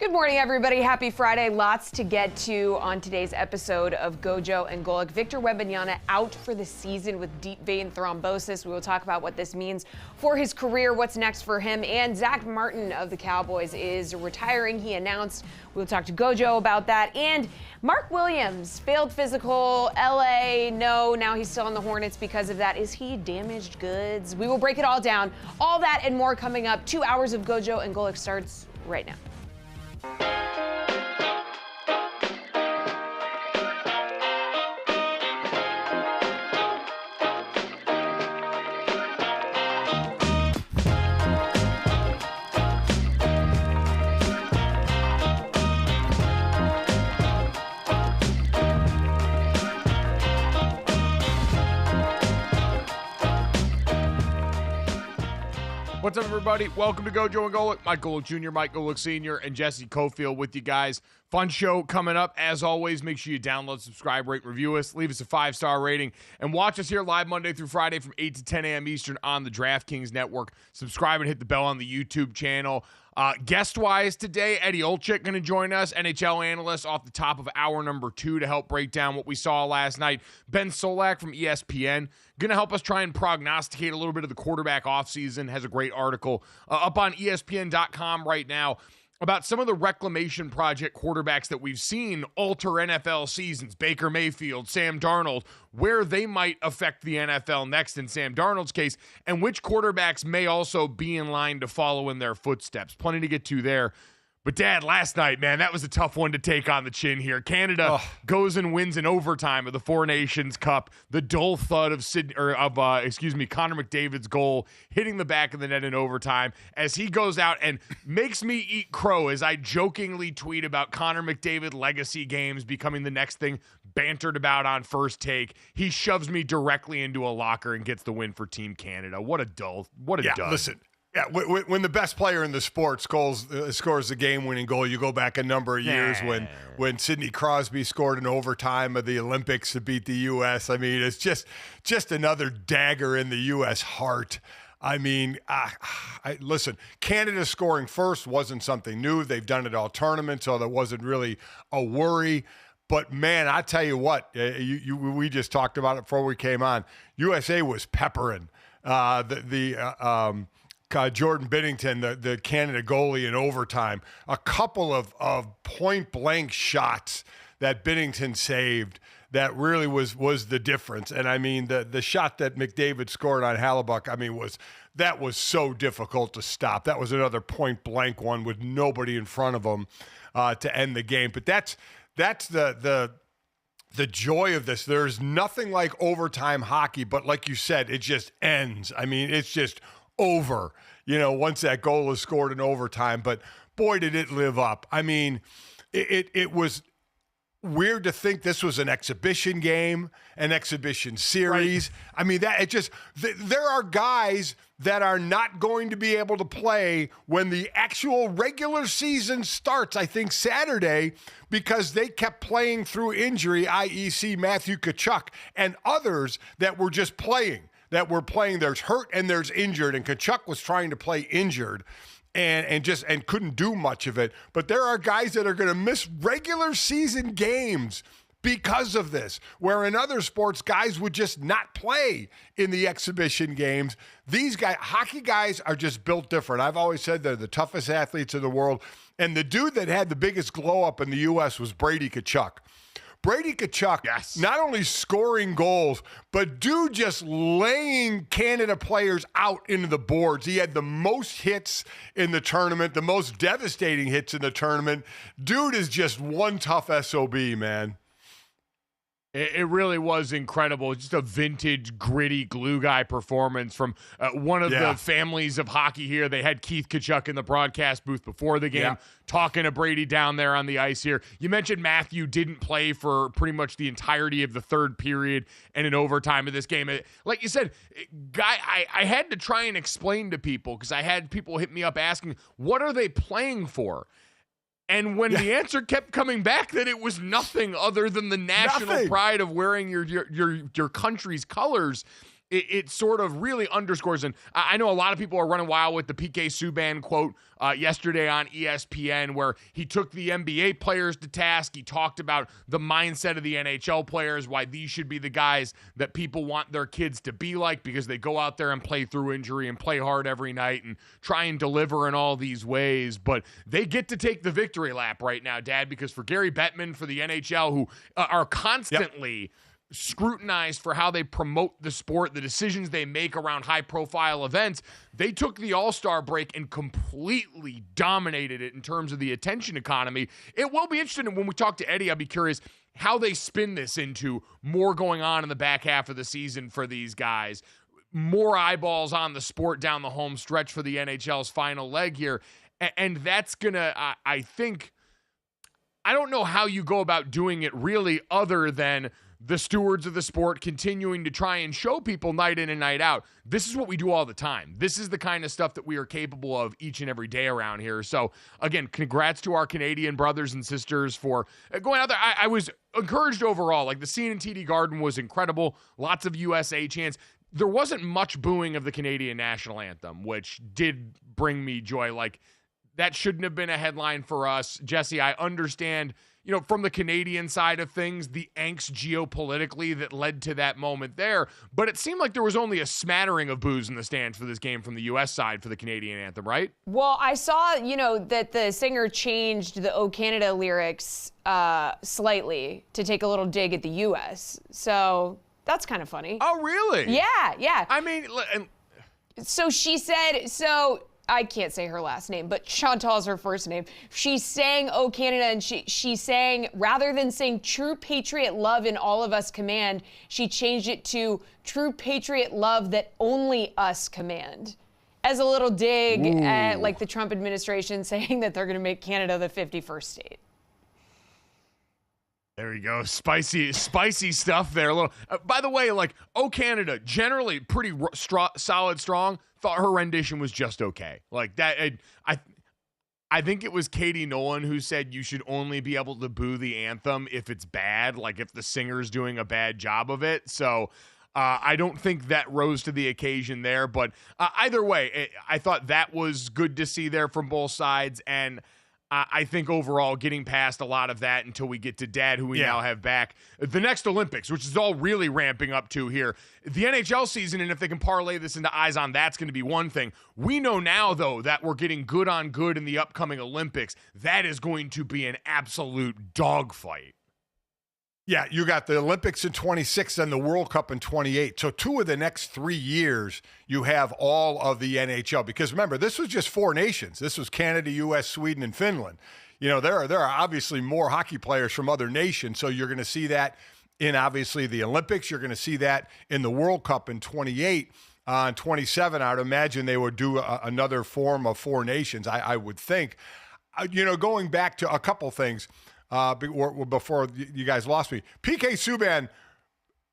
Good morning, everybody. Happy Friday. Lots to get to on today's episode of Gojo and Golic. Victor Wembanyama out for the season with deep vein thrombosis. We will talk about what this means for his career, what's next for him. And Zach Martin of the Cowboys is retiring. He announced. We'll talk to Gojo about that. And Mark Williams, failed physical, LA, no, now he's still on the Hornets because of that. Is he damaged goods? We will break it all down. All that and more coming up. 2 hours of Gojo and Golic starts right now. What's up, everybody? Welcome to Gojo and Golic. Mike Golic Jr., Mike Golic Sr., and Jesse Cofield with you guys. Fun show coming up. As always, make sure you download, subscribe, rate, review us, leave us a 5-star rating, and watch us here live Monday through Friday from 8 to 10 a.m. Eastern on the DraftKings Network. Subscribe and hit the bell on the YouTube channel. Guest-wise today, Eddie Olczyk going to join us, NHL analyst off the top of hour number 2 to help break down what we saw last night. Ben Solak from ESPN going to help us try and prognosticate a little bit of the quarterback offseason. Has a great article up on ESPN.com right now about some of the reclamation project quarterbacks that we've seen alter NFL seasons. Baker Mayfield, Sam Darnold, where they might affect the NFL next in Sam Darnold's case, and which quarterbacks may also be in line to follow in their footsteps. Plenty to get to there. But, Dad, last night, man, that was a tough one to take on the chin here. Canada goes and wins in overtime of the Four Nations Cup. The dull thud of Connor McDavid's goal hitting the back of the net in overtime as he goes out and makes me eat crow as I jokingly tweet about Connor McDavid legacy games becoming the next thing bantered about on First Take. He shoves me directly into a locker and gets the win for Team Canada. What a dud. Listen. Yeah, when the best player in the sport scores the game-winning goal, you go back a number of years when Sidney Crosby scored in overtime of the Olympics to beat the U.S. I mean, it's just another dagger in the U.S. heart. I mean, listen, Canada scoring first wasn't something new. They've done it all tournaments, so there wasn't really a worry. But, man, I tell you what, we just talked about it before we came on. USA was peppering Jordan Binnington, the Canada goalie, in overtime. A couple of point-blank shots that Binnington saved that really was the difference. And I mean, the shot that McDavid scored on Hallebuck, I mean, was so difficult to stop. That was another point blank one with nobody in front of him to end the game. But that's the joy of this. There's nothing like overtime hockey, but like you said, it just ends. I mean, it's just over, once that goal is scored in overtime. But boy, did it live up. I mean, it was weird to think this was an exhibition game, an exhibition series. Right. I mean, there are guys that are not going to be able to play when the actual regular season starts, I think Saturday, because they kept playing through injury, i.e. Matthew Tkachuk and others that were just playing, there's hurt and there's injured, and Tkachuk was trying to play injured. And couldn't do much of it. But there are guys that are going to miss regular season games because of this, where in other sports, guys would just not play in the exhibition games. These guys, hockey guys, are just built different. I've always said they're the toughest athletes in the world. And the dude that had the biggest glow up in the U.S. was Brady Tkachuk. Brady Tkachuk, yes, not only scoring goals, but dude just laying Canada players out into the boards. He had the most hits in the tournament, the most devastating hits in the tournament. Dude is just one tough SOB, man. It really was incredible. Just a vintage, gritty glue guy performance from one of the families of hockey here. They had Keith Tkachuk in the broadcast booth before the game, talking to Brady down there on the ice here. You mentioned Matthew didn't play for pretty much the entirety of the third period and in overtime of this game. Like you said, I had to try and explain to people, because I had people hit me up asking, what are they playing for? And when the answer kept coming back that it was nothing other than the national pride of wearing your country's colors, it sort of really underscores. And I know a lot of people are running wild with the PK Subban quote yesterday on ESPN, where he took the NBA players to task. He talked about the mindset of the NHL players, why these should be the guys that people want their kids to be like, because they go out there and play through injury and play hard every night and try and deliver in all these ways. But they get to take the victory lap right now, Dad, because for Gary Bettman, for the NHL, who are constantly scrutinized for how they promote the sport, the decisions they make around high-profile events, they took the All-Star break and completely dominated it in terms of the attention economy. It will be interesting when we talk to Eddie. I'll be curious how they spin this into more going on in the back half of the season for these guys, more eyeballs on the sport down the home stretch for the NHL's final leg here. And that's going to, I think, I don't know how you go about doing it really, other than the stewards of the sport continuing to try and show people night in and night out, this is what we do all the time. This is the kind of stuff that we are capable of each and every day around here. So, again, congrats to our Canadian brothers and sisters for going out there. I was encouraged overall. Like, the scene in TD Garden was incredible. Lots of USA chants. There wasn't much booing of the Canadian national anthem, which did bring me joy. Like, that shouldn't have been a headline for us. Jesse, I understand, from the Canadian side of things, the angst geopolitically that led to that moment there. But it seemed like there was only a smattering of boos in the stands for this game from the U.S. side for the Canadian anthem, right? Well, I saw, that the singer changed the "O Canada" lyrics slightly to take a little dig at the U.S. So that's kind of funny. Oh, really? Yeah. I mean, so she said, I can't say her last name, but Chantal is her first name. She sang "O Canada," and she sang, rather than saying "True Patriot Love in All of Us Command," she changed it to "True Patriot Love that Only Us Command," as a little dig at the Trump administration saying that they're going to make Canada the 51st state. There you go. Spicy stuff there. A little. By the way, "O Canada," generally pretty solid, strong. Thought her rendition was just okay. Like that. I think it was Katie Nolan who said you should only be able to boo the anthem if it's bad, like if the singer's doing a bad job of it. So I don't think that rose to the occasion there. But either way, I thought that was good to see there from both sides. And I think overall getting past a lot of that until we get to Dad, who we now have back. The next Olympics, which is all really ramping up to here. The NHL season, and if they can parlay this into eyes on, that's going to be one thing. We know now, though, that we're getting good on good in the upcoming Olympics. That is going to be an absolute dogfight. Yeah, you got the Olympics in 26 and the World Cup in 28. So 2 of the next 3 years, you have all of the NHL. Because remember, this was just 4 nations. This was Canada, U.S., Sweden, and Finland. There are obviously more hockey players from other nations. So you're going to see that in obviously the Olympics. You're going to see that in the World Cup in 28. In 27, I would imagine they would do another form of 4 nations, I would think. Going back to a couple things. Before you guys lost me, PK Subban,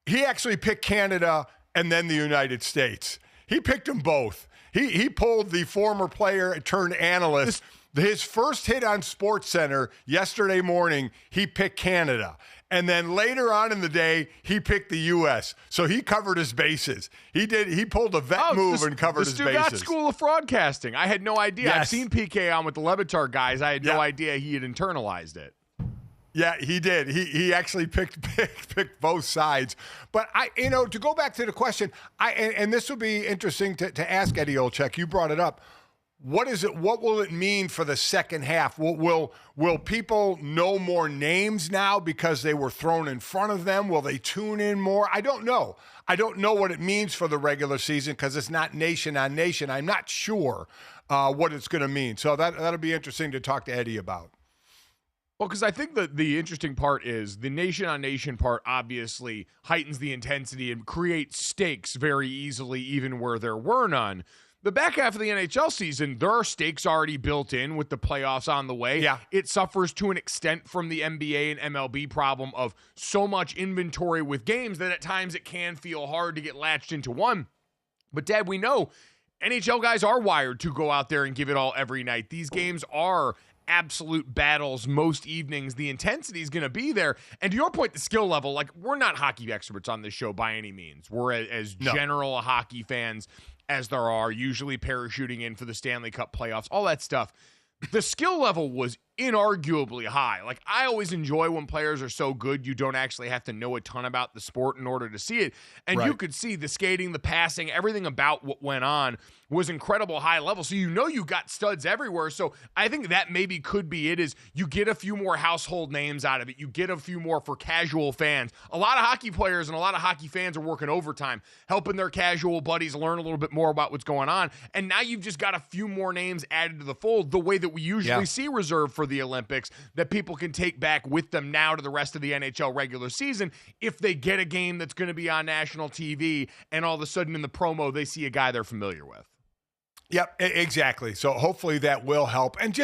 he actually picked Canada and then the United States. He picked them both. He pulled the former player turned analyst. His first hit on SportsCenter yesterday morning, he picked Canada. And then later on in the day, he picked the U.S. So he covered his bases. He pulled a vet move and covered his bases. The School of Broadcasting. I had no idea. Yes. I've seen PK on with the Levitar guys. I had no idea he had internalized it. Yeah, he did. He actually picked both sides. But to go back to the question, and this will be interesting to ask Eddie Olczyk. You brought it up. What is it? What will it mean for the second half? Will people know more names now because they were thrown in front of them? Will they tune in more? I don't know. I don't know what it means for the regular season because it's not nation on nation. I'm not sure what it's going to mean. So that'll be interesting to talk to Eddie about. Well, because I think the interesting part is the nation-on-nation part obviously heightens the intensity and creates stakes very easily, even where there were none. The back half of the NHL season, there are stakes already built in with the playoffs on the way. Yeah. It suffers to an extent from the NBA and MLB problem of so much inventory with games that at times it can feel hard to get latched into one. But, Dad, we know NHL guys are wired to go out there and give it all every night. These games are absolute battles most evenings. The intensity is going to be there. And to your point, the skill level, like, we're not hockey experts on this show by any means. We're as general hockey fans as there are, usually parachuting in for the Stanley Cup playoffs, all that stuff. The skill level was inarguably high. Like, I always enjoy when players are so good you don't actually have to know a ton about the sport in order to see it. And you could see the skating, the passing, everything about what went on was incredible high level. So you got studs everywhere. So I think that maybe could be it, is you get a few more household names out of it. You get a few more for casual fans. A lot of hockey players and a lot of hockey fans are working overtime, helping their casual buddies learn a little bit more about what's going on. And now you've just got a few more names added to the fold, the way that we usually see reserved for the Olympics, that people can take back with them now to the rest of the NHL regular season if they get a game that's going to be on national TV and all of a sudden in the promo they see a guy they're familiar with. Yep, exactly. So hopefully that will help. And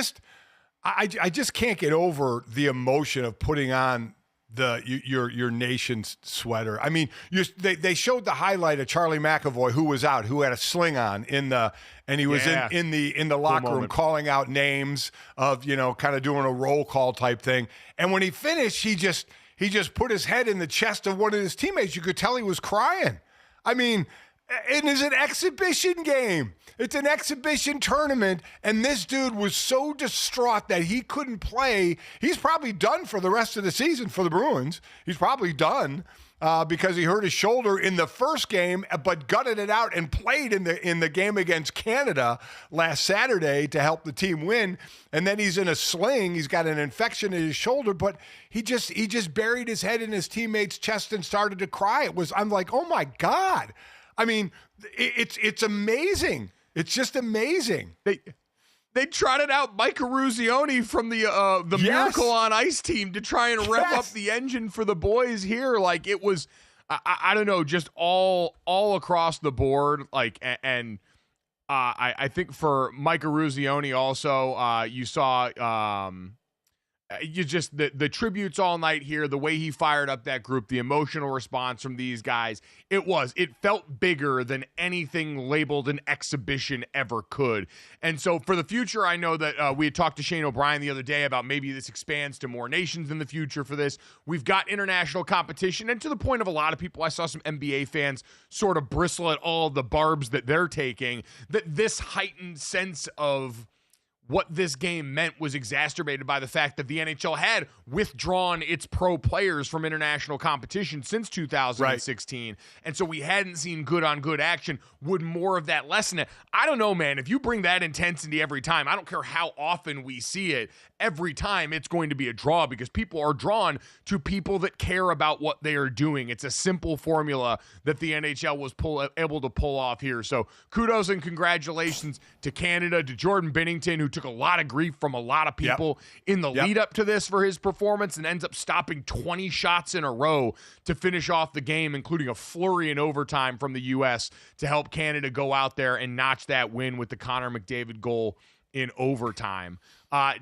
I just can't get over the emotion of putting on your nation's sweater. I mean, they showed the highlight of Charlie McAvoy, who was out, who had a sling on and he was in the locker room calling out names of, kind of doing a roll call type thing. And when he finished, he just put his head in the chest of one of his teammates. You could tell he was crying. I mean, it is an exhibition game. It's an exhibition tournament, and this dude was so distraught that he couldn't play. He's probably done for the rest of the season for the Bruins. He's probably done because he hurt his shoulder in the first game, but gutted it out and played in the game against Canada last Saturday to help the team win. And then he's in a sling. He's got an infection in his shoulder, but he just buried his head in his teammate's chest and started to cry. I'm like, oh my God. I mean, it's amazing. It's just amazing. They trotted out Mike Eruzione from the Miracle on Ice team to try and rev up the engine for the boys here. Like, it was, I don't know, just all across the board. Like, and I think for Mike Eruzione also, you saw the tributes all night here, the way he fired up that group, the emotional response from these guys, it felt bigger than anything labeled an exhibition ever could. And so for the future, I know that we had talked to Shane O'Brien the other day about maybe this expands to more nations in the future for this. We've got international competition, and to the point of a lot of people, I saw some NBA fans sort of bristle at all the barbs that they're taking, that this heightened sense of what this game meant was exacerbated by the fact that the NHL had withdrawn its pro players from international competition since 2016. Right. And so we hadn't seen good-on-good action. Would more of that lessen it? I don't know, man. If you bring that intensity every time, I don't care how often we see it, every time it's going to be a draw because people are drawn to people that care about what they are doing. It's a simple formula that the NHL was able to pull off here. So kudos and congratulations to Canada, to Jordan Binnington, who took a lot of grief from a lot of people in the lead up to this for his performance and ends up stopping 20 shots in a row to finish off the game, including a flurry in overtime from the U.S. to help Canada go out there and notch that win with the Connor McDavid goal in overtime.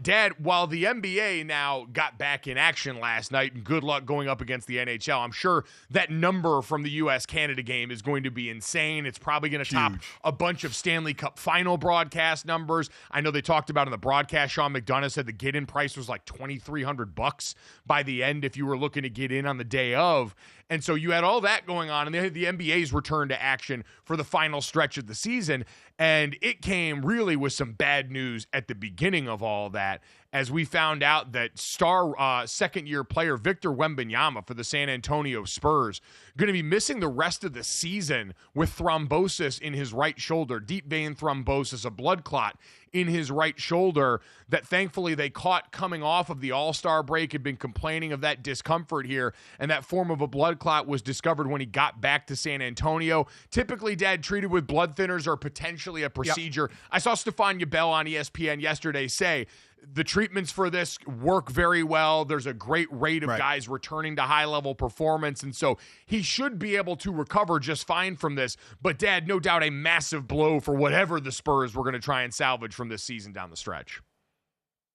Dad, while the NBA now got back in action last night, and good luck going up against the NHL, I'm sure that number from the U.S.-Canada game is going to be insane. It's probably going to top a bunch of Stanley Cup final broadcast numbers. I know they talked about in the broadcast, Sean McDonough said the get-in price was like $2,300 by the end if you were looking to get in on the day of. And so you had all that going on, and they had the NBA's return to action for the final stretch of the season, and it came really with some bad news at the beginning of all that, as we found out that star second-year player Victor Wembanyama for the San Antonio Spurs going to be missing the rest of the season with thrombosis in his right shoulder, deep vein thrombosis, a blood clot in his right shoulder that thankfully they caught coming off of the All-Star break, had been complaining of that discomfort here, and that form of a blood clot was discovered when he got back to San Antonio. Typically, Dad, treated with blood thinners or potentially a procedure. I saw Stefania Bell on ESPN yesterday say the treatments for this work very well. There's a great rate of guys returning to high-level performance, and so he should be able to recover just fine from this. But, Dad, no doubt a massive blow for whatever the Spurs were going to try and salvage from this season down the stretch.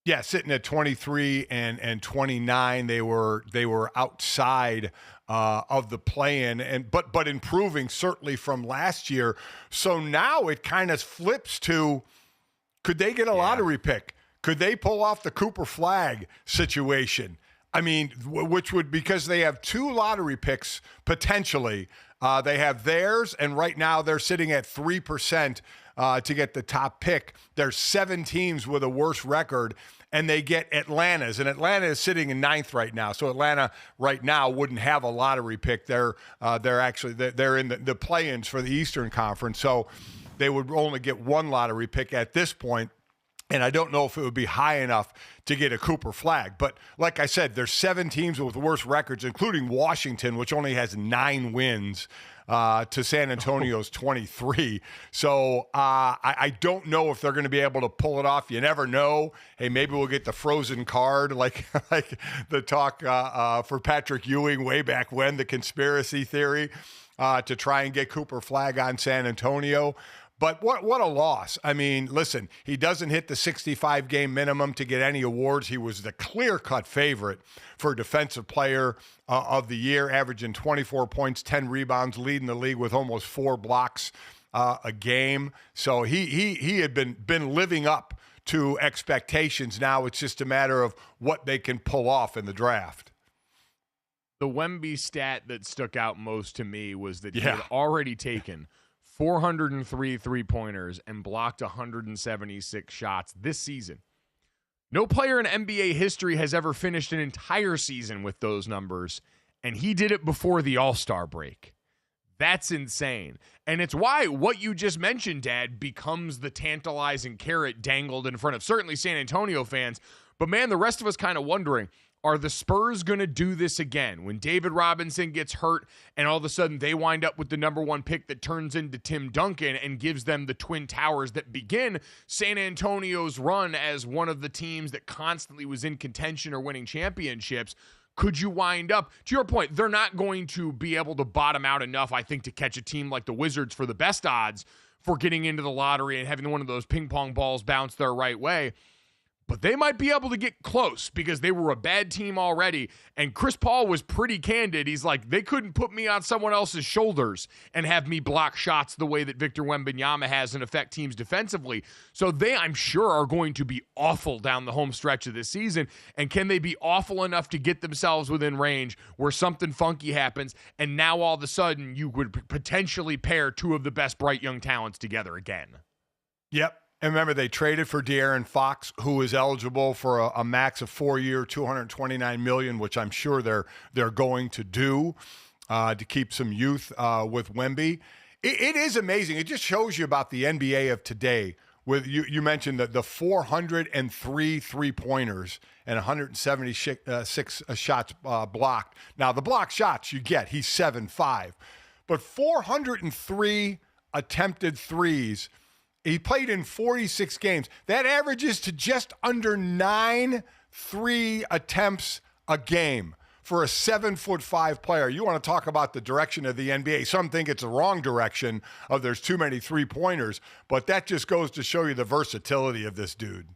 Yeah, sitting at 23 and 29, they were outside of the play-in, but improving certainly from last year. So now it kind of flips to, could they get a lottery pick? Could they pull off the Cooper Flag situation? I mean, which would, because they have 2 lottery picks potentially. They have theirs, and right now they're sitting at 3% to get the top pick. There's 7 teams with a worse record, and they get Atlanta's, and Atlanta is sitting in 9th right now. So Atlanta right now wouldn't have a lottery pick. They're in the play-ins for the Eastern Conference, so they would only get 1 lottery pick at this point. And I don't know if it would be high enough to get a Cooper Flag. But like I said, there's 7 teams with worse records, including Washington, which only has 9 wins to San Antonio's 23. So I don't know if they're going to be able to pull it off. You never know. Hey, maybe we'll get the frozen card, like the talk for Patrick Ewing way back when, the conspiracy theory to try and get Cooper Flag on San Antonio. But what a loss. I mean, listen, he doesn't hit the 65-game minimum to get any awards. He was the clear-cut favorite for Defensive Player of the Year, averaging 24 points, 10 rebounds, leading the league with almost 4 blocks a game. So he had been living up to expectations. Now it's just a matter of what they can pull off in the draft. The Wemby stat that stuck out most to me was that he had already taken 403 three-pointers and blocked 176 shots this season. No player in NBA history has ever finished an entire season with those numbers, and he did it before the All-Star break. That's insane. And it's why what you just mentioned, Dad, becomes the tantalizing carrot dangled in front of certainly San Antonio fans. But, man, the rest of us kind of wondering, are the Spurs going to do this again? When David Robinson gets hurt and all of a sudden they wind up with the number 1 pick that turns into Tim Duncan and gives them the Twin Towers that begin San Antonio's run as one of the teams that constantly was in contention or winning championships, could you wind up, to your point, they're not going to be able to bottom out enough, I think, to catch a team like the Wizards for the best odds for getting into the lottery and having one of those ping pong balls bounce their right way. But they might be able to get close because they were a bad team already. And Chris Paul was pretty candid. He's like, they couldn't put me on someone else's shoulders and have me block shots the way that Victor Wembanyama has and affect teams defensively. So they, I'm sure, are going to be awful down the home stretch of this season. And can they be awful enough to get themselves within range where something funky happens and now all of a sudden you would potentially pair 2 of the best bright young talents together again? Yep. And remember, they traded for De'Aaron Fox, who is eligible for a max of 4-year, $229 million, which I'm sure they're going to do to keep some youth with Wemby. It is amazing. It just shows you about the NBA of today. With you mentioned the 403 3-pointers and 176 shots blocked. Now, the blocked shots you get, he's 7'5", but 403 attempted threes. He played in 46 games. That averages to just under 9 3 attempts a game for a 7'5" player. You want to talk about the direction of the NBA. Some think it's the wrong direction of there's too many 3-pointers, but that just goes to show you the versatility of this dude.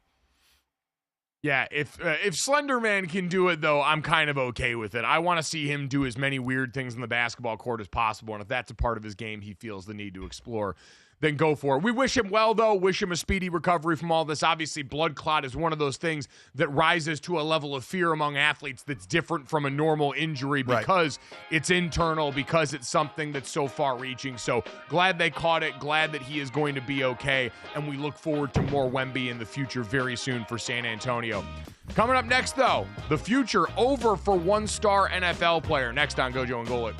Yeah, if Slender Man can do it, though, I'm kind of okay with it. I want to see him do as many weird things in the basketball court as possible, and if that's a part of his game he feels the need to explore, then go for it. We wish him well, though. Wish him a speedy recovery from all this. Obviously, blood clot is one of those things that rises to a level of fear among athletes that's different from a normal injury because it's internal, because it's something that's so far-reaching. So glad they caught it, glad that he is going to be okay, and we look forward to more Wemby in the future very soon for San Antonio. Coming up next, though, the future over for one-star NFL player. Next on Gojo and Golic.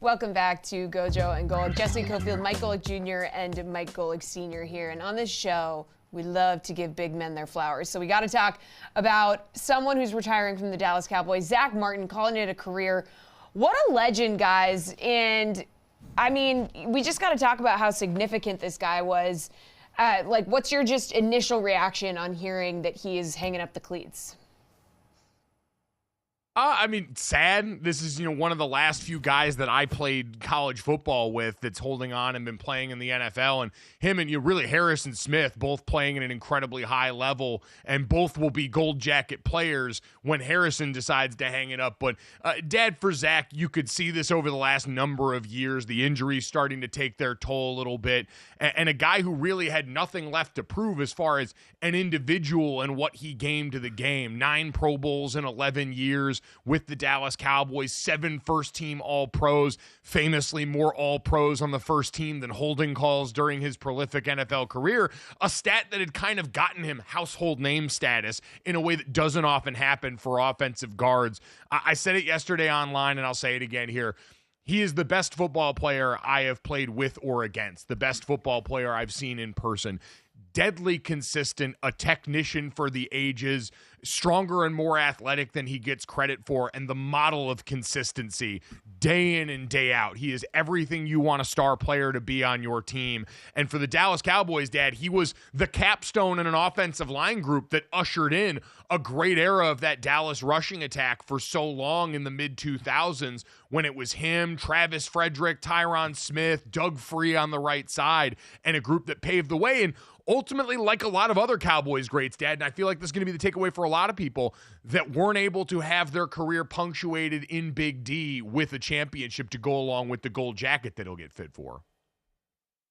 Welcome back to Gojo and Golic. Jesse Cofield, Mike Golic Jr. and Mike Golic Sr. here. And on this show, we love to give big men their flowers. So we got to talk about someone who's retiring from the Dallas Cowboys, Zach Martin, calling it a career. What a legend, guys. And, I mean, we just got to talk about how significant this guy was. What's your just initial reaction on hearing that he is hanging up the cleats? I mean, sad. This is, one of the last few guys that I played college football with that's holding on and been playing in the NFL. And him and really Harrison Smith both playing at an incredibly high level, and both will be gold jacket players when Harrison decides to hang it up. But Dad, for Zach, you could see this over the last number of years, the injuries starting to take their toll a little bit. And a guy who really had nothing left to prove as far as an individual and what he gave to the game. 9 Pro Bowls in 11 years with the Dallas Cowboys, 7 first-team All-Pros, famously more All-Pros on the first team than holding calls during his prolific NFL career, a stat that had kind of gotten him household name status in a way that doesn't often happen for offensive guards. I said it yesterday online, and I'll say it again here. He is the best football player I have played with or against, the best football player I've seen in person. Deadly consistent, a technician for the ages, stronger and more athletic than he gets credit for, and the model of consistency day in and day out. He is everything you want a star player to be on your team. And for the Dallas Cowboys, Dad, he was the capstone in an offensive line group that ushered in a great era of that Dallas rushing attack for so long in the mid-2000s when it was him, Travis Frederick, Tyron Smith, Doug Free on the right side, and a group that paved the way. And ultimately, like a lot of other Cowboys greats, Dad, and I feel like this is going to be the takeaway for a lot of people that weren't able to have their career punctuated in Big D with a championship to go along with the gold jacket that he'll get fit for.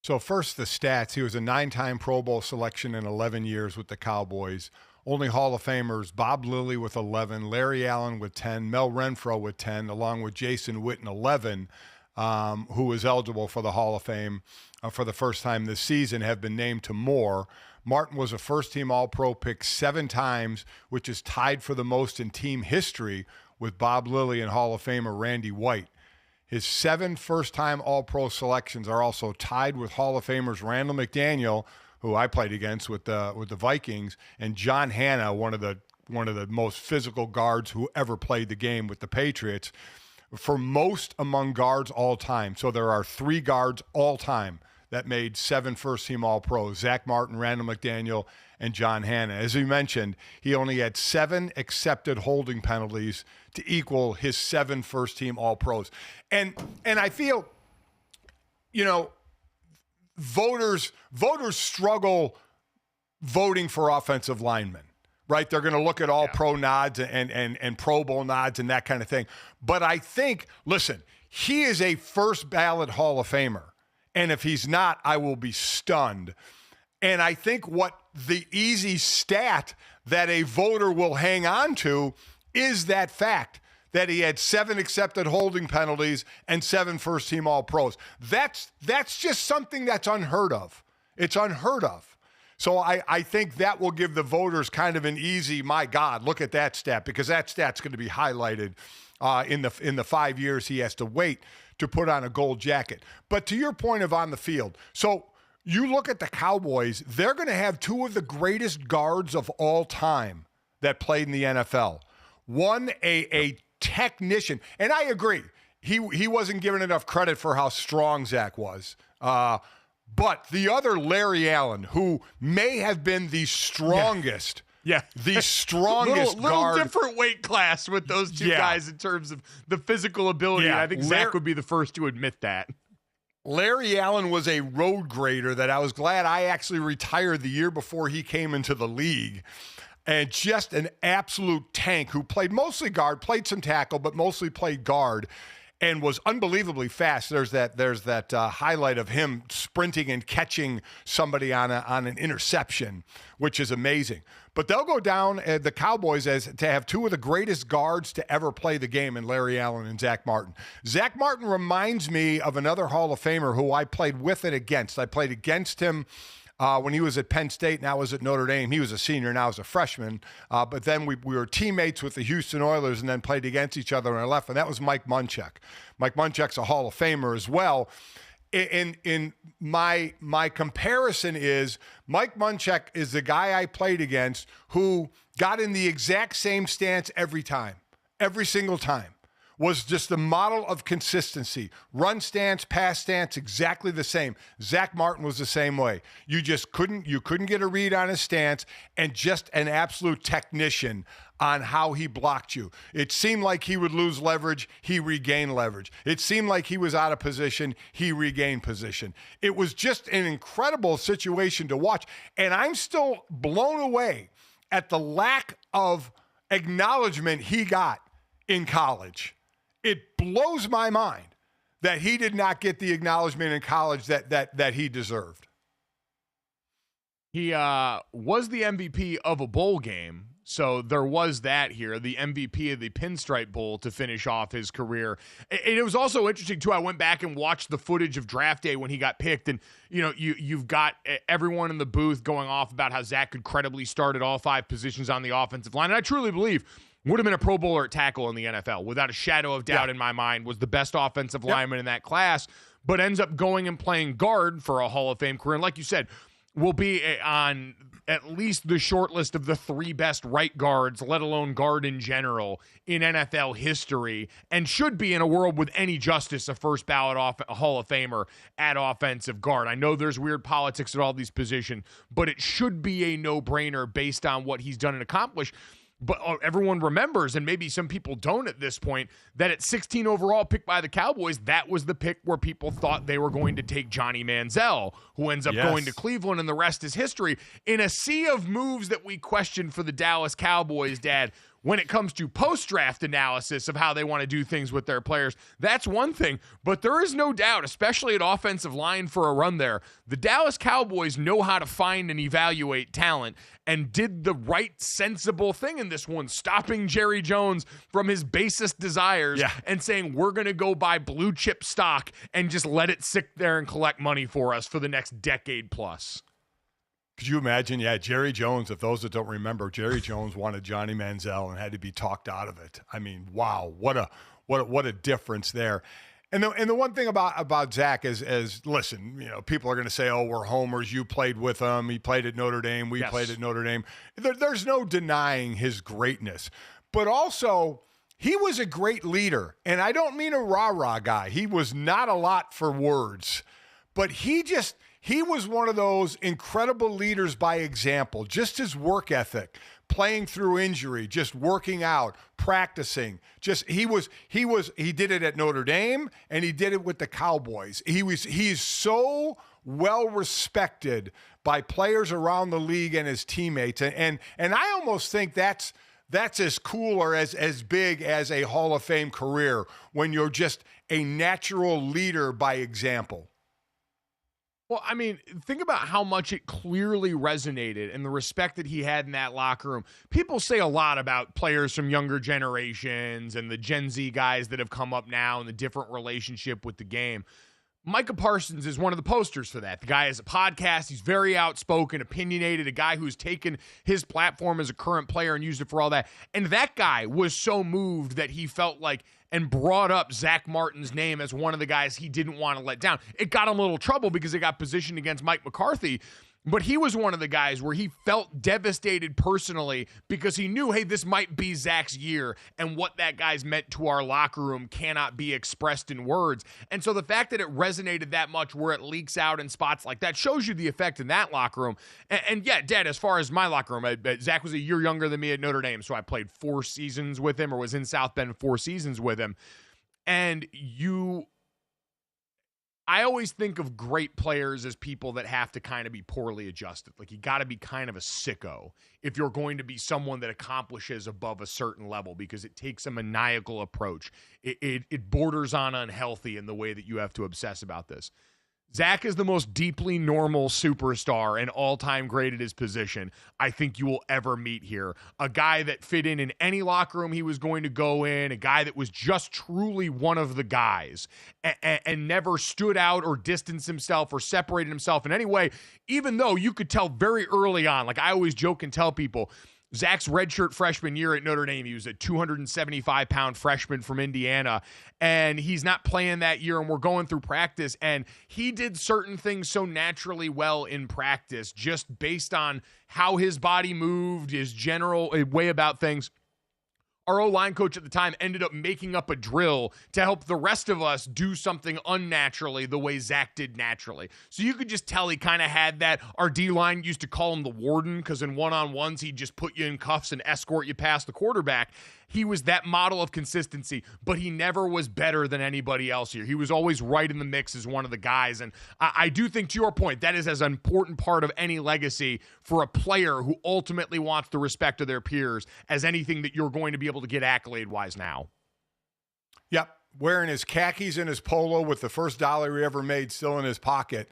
So first, the stats. He was a 9-time Pro Bowl selection in 11 years with the Cowboys. Only Hall of Famers, Bob Lilly with 11, Larry Allen with 10, Mel Renfro with 10, along with Jason Witten 11, who was eligible for the Hall of Fame for the first time this season, have been named to more. Martin was a first-team All-Pro pick 7 times, which is tied for the most in team history with Bob Lilly and Hall of Famer Randy White. His 7 first-time All-Pro selections are also tied with Hall of Famers Randall McDaniel, who I played against with the Vikings, and John Hanna, one of the most physical guards who ever played the game with the Patriots, for most among guards all time. So there are 3 guards all time that made 7 first-team All-Pros: Zach Martin, Randall McDaniel, and John Hanna. As we mentioned, he only had 7 accepted holding penalties to equal his 7 first-team All-Pros. And I feel, voters struggle voting for offensive linemen, right? They're going to look at all pro nods and Pro Bowl nods and that kind of thing. But I think, listen, he is a first ballot Hall of Famer. And if he's not, I will be stunned. And I think what the easy stat that a voter will hang on to is that fact that he had 7 accepted holding penalties and 7 first-team All-Pros. That's just something that's unheard of. It's unheard of. So I think that will give the voters kind of an easy, my God, look at that stat, because that stat's going to be highlighted in the 5 years he has to wait to put on a gold jacket. But to your point of on the field, so you look at the Cowboys, they're going to have 2 of the greatest guards of all time that played in the NFL. One, a technician, and I agree, he wasn't given enough credit for how strong Zach was. But the other, Larry Allen, who may have been the strongest, the strongest little different weight class with those 2 guys in terms of the physical ability. Yeah. I think Zach would be the first to admit that. Larry Allen was a road grader that I was glad I actually retired the year before he came into the league. And just an absolute tank who played mostly guard, played some tackle, but mostly played guard, and was unbelievably fast. There's that highlight of him sprinting and catching somebody on an interception, which is amazing. But they'll go down, the Cowboys, as to have 2 of the greatest guards to ever play the game in Larry Allen and Zach Martin. Zach Martin reminds me of another Hall of Famer who I played with and against. I played against him when he was at Penn State and I was at Notre Dame. He was a senior and I was a freshman. But then we were teammates with the Houston Oilers and then played against each other when I left, and that was Mike Munchak. Mike Munchak's a Hall of Famer as well. In my comparison is Mike Munchak is the guy I played against who got in the exact same stance every time, every single time. was just the model of consistency. Run stance, pass stance, exactly the same. Zach Martin was the same way. You couldn't get a read on his stance, and just an absolute technician on how he blocked you. It seemed like he would lose leverage, he regained leverage. It seemed like he was out of position, he regained position. It was just an incredible situation to watch, and I'm still blown away at the lack of acknowledgement he got in college. It blows my mind that he did not get the acknowledgement in college that he deserved. He was the MVP of a bowl game, so there was that here, the MVP of the Pinstripe Bowl to finish off his career. It was also interesting, too. I went back and watched the footage of draft day when he got picked, and you've got everyone in the booth going off about how Zach could credibly start at all 5 positions on the offensive line, and I truly believe would have been a Pro Bowler at tackle in the NFL, without a shadow of doubt in my mind, was the best offensive lineman in that class, but ends up going and playing guard for a Hall of Fame career. And like you said, will be on at least the short list of the 3 best right guards, let alone guard in general, in NFL history, and should be, in a world with any justice, a first ballot Hall of Famer at offensive guard. I know there's weird politics at all these positions, but it should be a no-brainer based on what he's done and accomplished. But everyone remembers, and maybe some people don't at this point, that at 16 overall pick by the Cowboys, that was the pick where people thought they were going to take Johnny Manziel, who ends up going to Cleveland, and the rest is history. In a sea of moves that we question for the Dallas Cowboys, Dad, when it comes to post-draft analysis of how they want to do things with their players, that's one thing. But there is no doubt, especially at offensive line for a run there, the Dallas Cowboys know how to find and evaluate talent and did the right, sensible thing in this one, stopping Jerry Jones from his basest desires and saying, we're going to go buy blue chip stock and just let it sit there and collect money for us for the next decade plus. Could you imagine? Yeah, Jerry Jones, if those that don't remember, Jerry Jones wanted Johnny Manziel and had to be talked out of it. I mean, wow, what a difference there. And the one thing about Zach is listen, people are going to say, oh, we're homers. You played with him. He played at Notre Dame. We played at Notre Dame. There's no denying his greatness. But also, he was a great leader. And I don't mean a rah-rah guy. He was not a lot for words. But he was one of those incredible leaders by example. Just his work ethic, playing through injury, just working out, practicing. He did it at Notre Dame, and he did it with the Cowboys. He's so well respected by players around the league and his teammates. And I almost think that's as cool or as big as a Hall of Fame career, when you're just a natural leader by example. Well, I mean, think about how much it clearly resonated and the respect that he had in that locker room. People say a lot about players from younger generations and the Gen Z guys that have come up now and the different relationship with the game. Micah Parsons is one of the posters for that. The guy has a podcast. He's very outspoken, opinionated, a guy who's taken his platform as a current player and used it for all that. And that guy was so moved that he felt like and brought up Zach Martin's name as one of the guys he didn't want to let down. It got him a little trouble because it got positioned against Mike McCarthy. But he was one of the guys where he felt devastated personally because he knew, hey, this might be Zach's year, and what that guy's meant to our locker room cannot be expressed in words. And so the fact that it resonated that much where it leaks out in spots like that shows you the effect in that locker room. And yeah, Dad, as far as my locker room, Zach was a year younger than me at Notre Dame, so I played 4 seasons with him, or was in South Bend 4 seasons with him. And I always think of great players as people that have to kind of be poorly adjusted. Like, you got to be kind of a sicko if you're going to be someone that accomplishes above a certain level, because it takes a maniacal approach. It borders on unhealthy in the way that you have to obsess about this. Zach is the most deeply normal superstar and all-time great at his position I think you will ever meet here. A guy that fit in any locker room he was going to go in, a guy that was just truly one of the guys and never stood out or distanced himself or separated himself in any way, even though you could tell very early on. Like, I always joke and tell people, Zach's redshirt freshman year at Notre Dame, he was a 275-pound freshman from Indiana, and he's not playing that year, and we're going through practice, and he did certain things so naturally well in practice just based on how his body moved, his general way about things, Our O-line coach at the time ended up making up a drill to help the rest of us do something unnaturally the way Zach did naturally. So you could just tell he kind of had that. Our D-line used to call him the warden because in one-on-ones, he'd just put you in cuffs and escort you past the quarterback. He was that model of consistency, but he never was better than anybody else here. He was always right in the mix as one of the guys. And I do think, to your point, that is as an important part of any legacy for a player who ultimately wants the respect of their peers as anything that you're going to be able to get accolade-wise now. Yep. Wearing his khakis and his polo with the first dollar he ever made still in his pocket.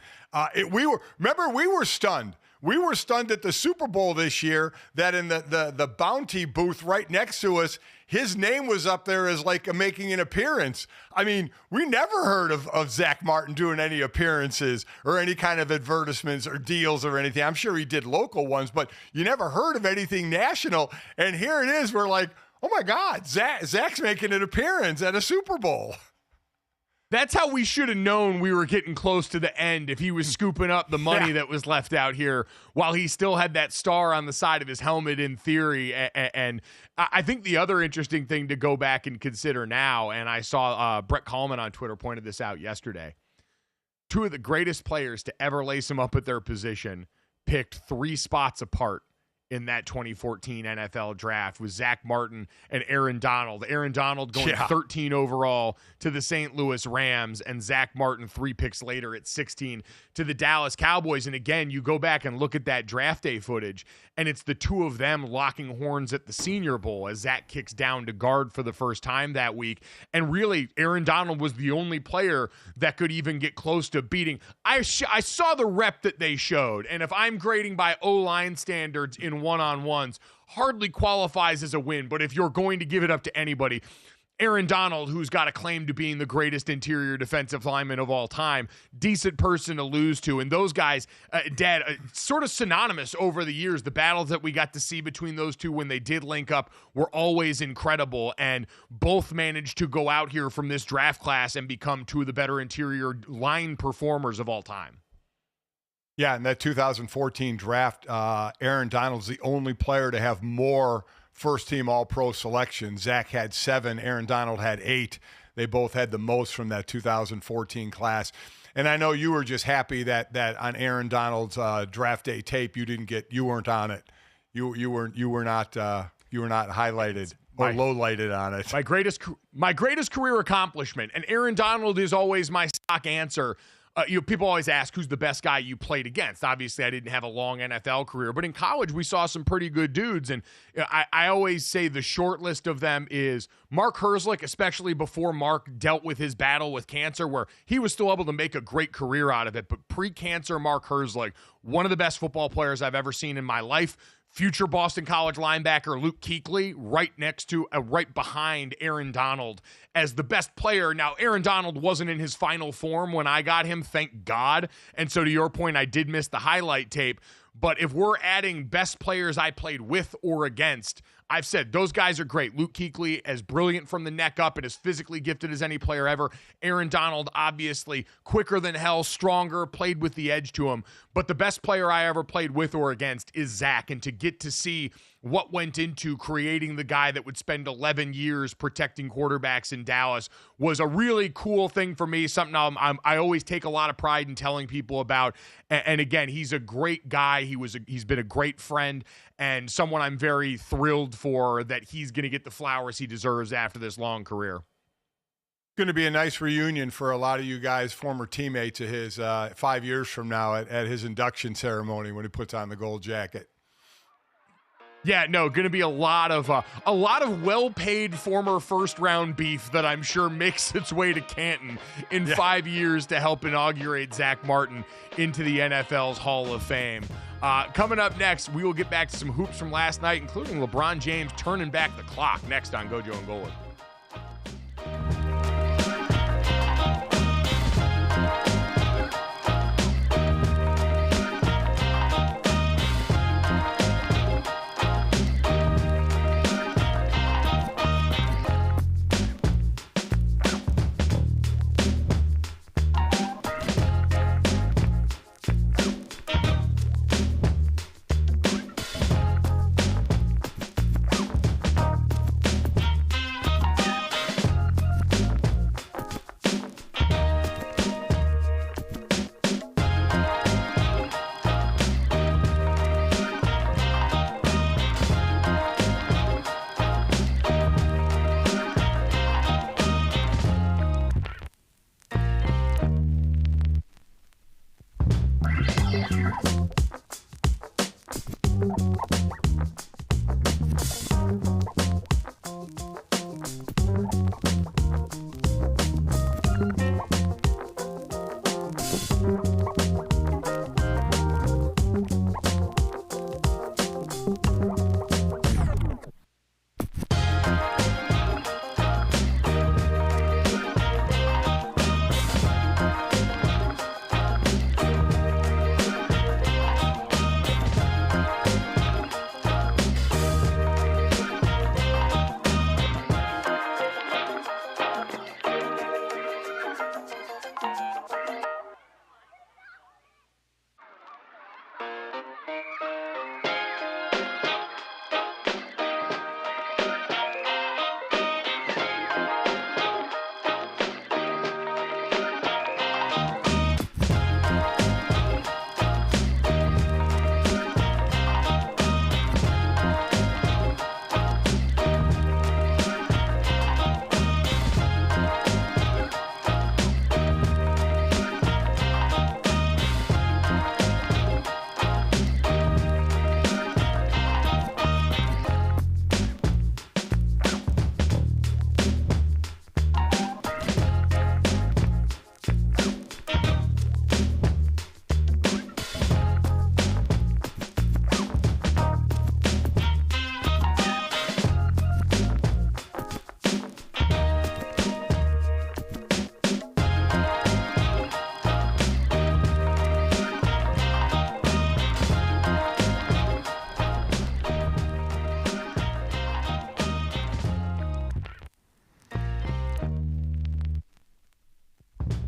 We were stunned. We were stunned at the Super Bowl this year that in the bounty booth right next to us, his name was up there as like making an appearance. I mean, we never heard of Zach Martin doing any appearances or any kind of advertisements or deals or anything. I'm sure he did local ones, but you never heard of anything national. And here it is. We're like, oh my God, Zach's making an appearance at a Super Bowl. That's how we should have known we were getting close to the end if he was scooping up the money that was left out here while he still had that star on the side of his helmet in theory. And I think the other interesting thing to go back and consider now, and I saw Brett Coleman on Twitter pointed this out yesterday, two of the greatest players to ever lace him up at their position picked 3 spots apart in that 2014 NFL draft was Zach Martin and Aaron Donald. Aaron Donald going 13 overall to the St. Louis Rams, and Zach Martin 3 picks later at 16 to the Dallas Cowboys. And again, you go back and look at that draft day footage, and it's the two of them locking horns at the Senior Bowl as Zach kicks down to guard for the first time that week. And really, Aaron Donald was the only player that could even get close to beating. I saw the rep that they showed, and if I'm grading by O-line standards in one-on-ones, hardly qualifies as a win. But if you're going to give it up to anybody, Aaron Donald, who's got a claim to being the greatest interior defensive lineman of all time, decent person to lose to. And those guys, Dad, sort of synonymous over the years. The battles that we got to see between those two when they did link up were always incredible. And both managed to go out here from this draft class and become two of the better interior line performers of all time. Yeah, in that 2014 draft, Aaron Donald's the only player to have more first-team All-Pro selections. Zach had 7. Aaron Donald had 8. They both had the most from that 2014 class. And I know you were just happy that on Aaron Donald's draft day tape you weren't on it. You were not highlighted or low-lighted on it. My greatest career accomplishment, and Aaron Donald is always my stock answer. People always ask who's the best guy you played against. Obviously, I didn't have a long NFL career, but in college, we saw some pretty good dudes. And I always say the short list of them is Mark Herzlich, especially before Mark dealt with his battle with cancer, where he was still able to make a great career out of it. But pre-cancer Mark Herzlich, one of the best football players I've ever seen in my life. Future Boston College linebacker Luke Kuechly right behind Aaron Donald as the best player. Now, Aaron Donald wasn't in his final form when I got him, thank God. And so to your point, I did miss the highlight tape. But if we're adding best players I played with or against, I've said those guys are great. Luke Kuechly, as brilliant from the neck up and as physically gifted as any player ever. Aaron Donald, obviously quicker than hell, stronger, played with the edge to him. But the best player I ever played with or against is Zach. And to get to see what went into creating the guy that would spend 11 years protecting quarterbacks in Dallas was a really cool thing for me, something I always take a lot of pride in telling people about. And again, he's a great guy. He's been a great friend and someone I'm very thrilled for that he's going to get the flowers he deserves after this long career. Going to be a nice reunion for a lot of you guys, former teammates of his 5 years from now at his induction ceremony when he puts on the gold jacket. Yeah, no, going to be a lot of well-paid former first-round beef that I'm sure makes its way to Canton in 5 years to help inaugurate Zach Martin into the NFL's Hall of Fame. Coming up next, we will get back to some hoops from last night, including LeBron James turning back the clock next on Gojo and Golic.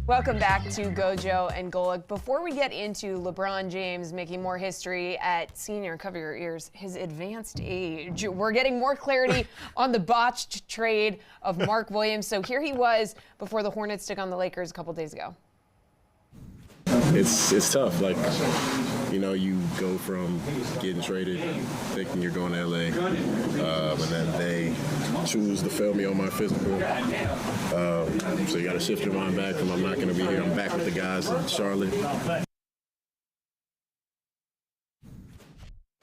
Welcome back to Gojo and Golic. Before we get into LeBron James making more history at senior, cover your ears, his advanced age, we're getting more clarity on the botched trade of Mark Williams. So here he was before the Hornets took on the Lakers a couple days ago. It's tough. Like, you know, you go from getting traded, thinking you're going to LA, and then they choose to fail me on my physical. So you got to shift your mind back from I'm not going to be here. I'm back with the guys in Charlotte.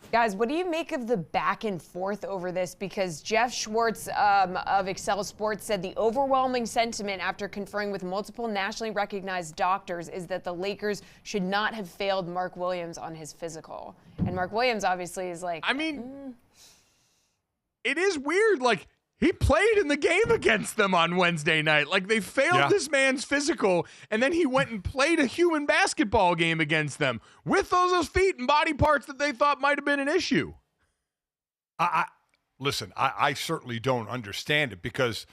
Guys, what do you make of the back and forth over this? Because Jeff Schwartz of Excel Sports said the overwhelming sentiment after conferring with multiple nationally recognized doctors is that the Lakers should not have failed Mark Williams on his physical. And Mark Williams obviously is like, I mean, it is weird. Like, he played in the game against them on Wednesday night. Like, they failed this man's physical, and then he went and played a human basketball game against them with those feet and body parts that they thought might have been an issue. Listen, I certainly don't understand it because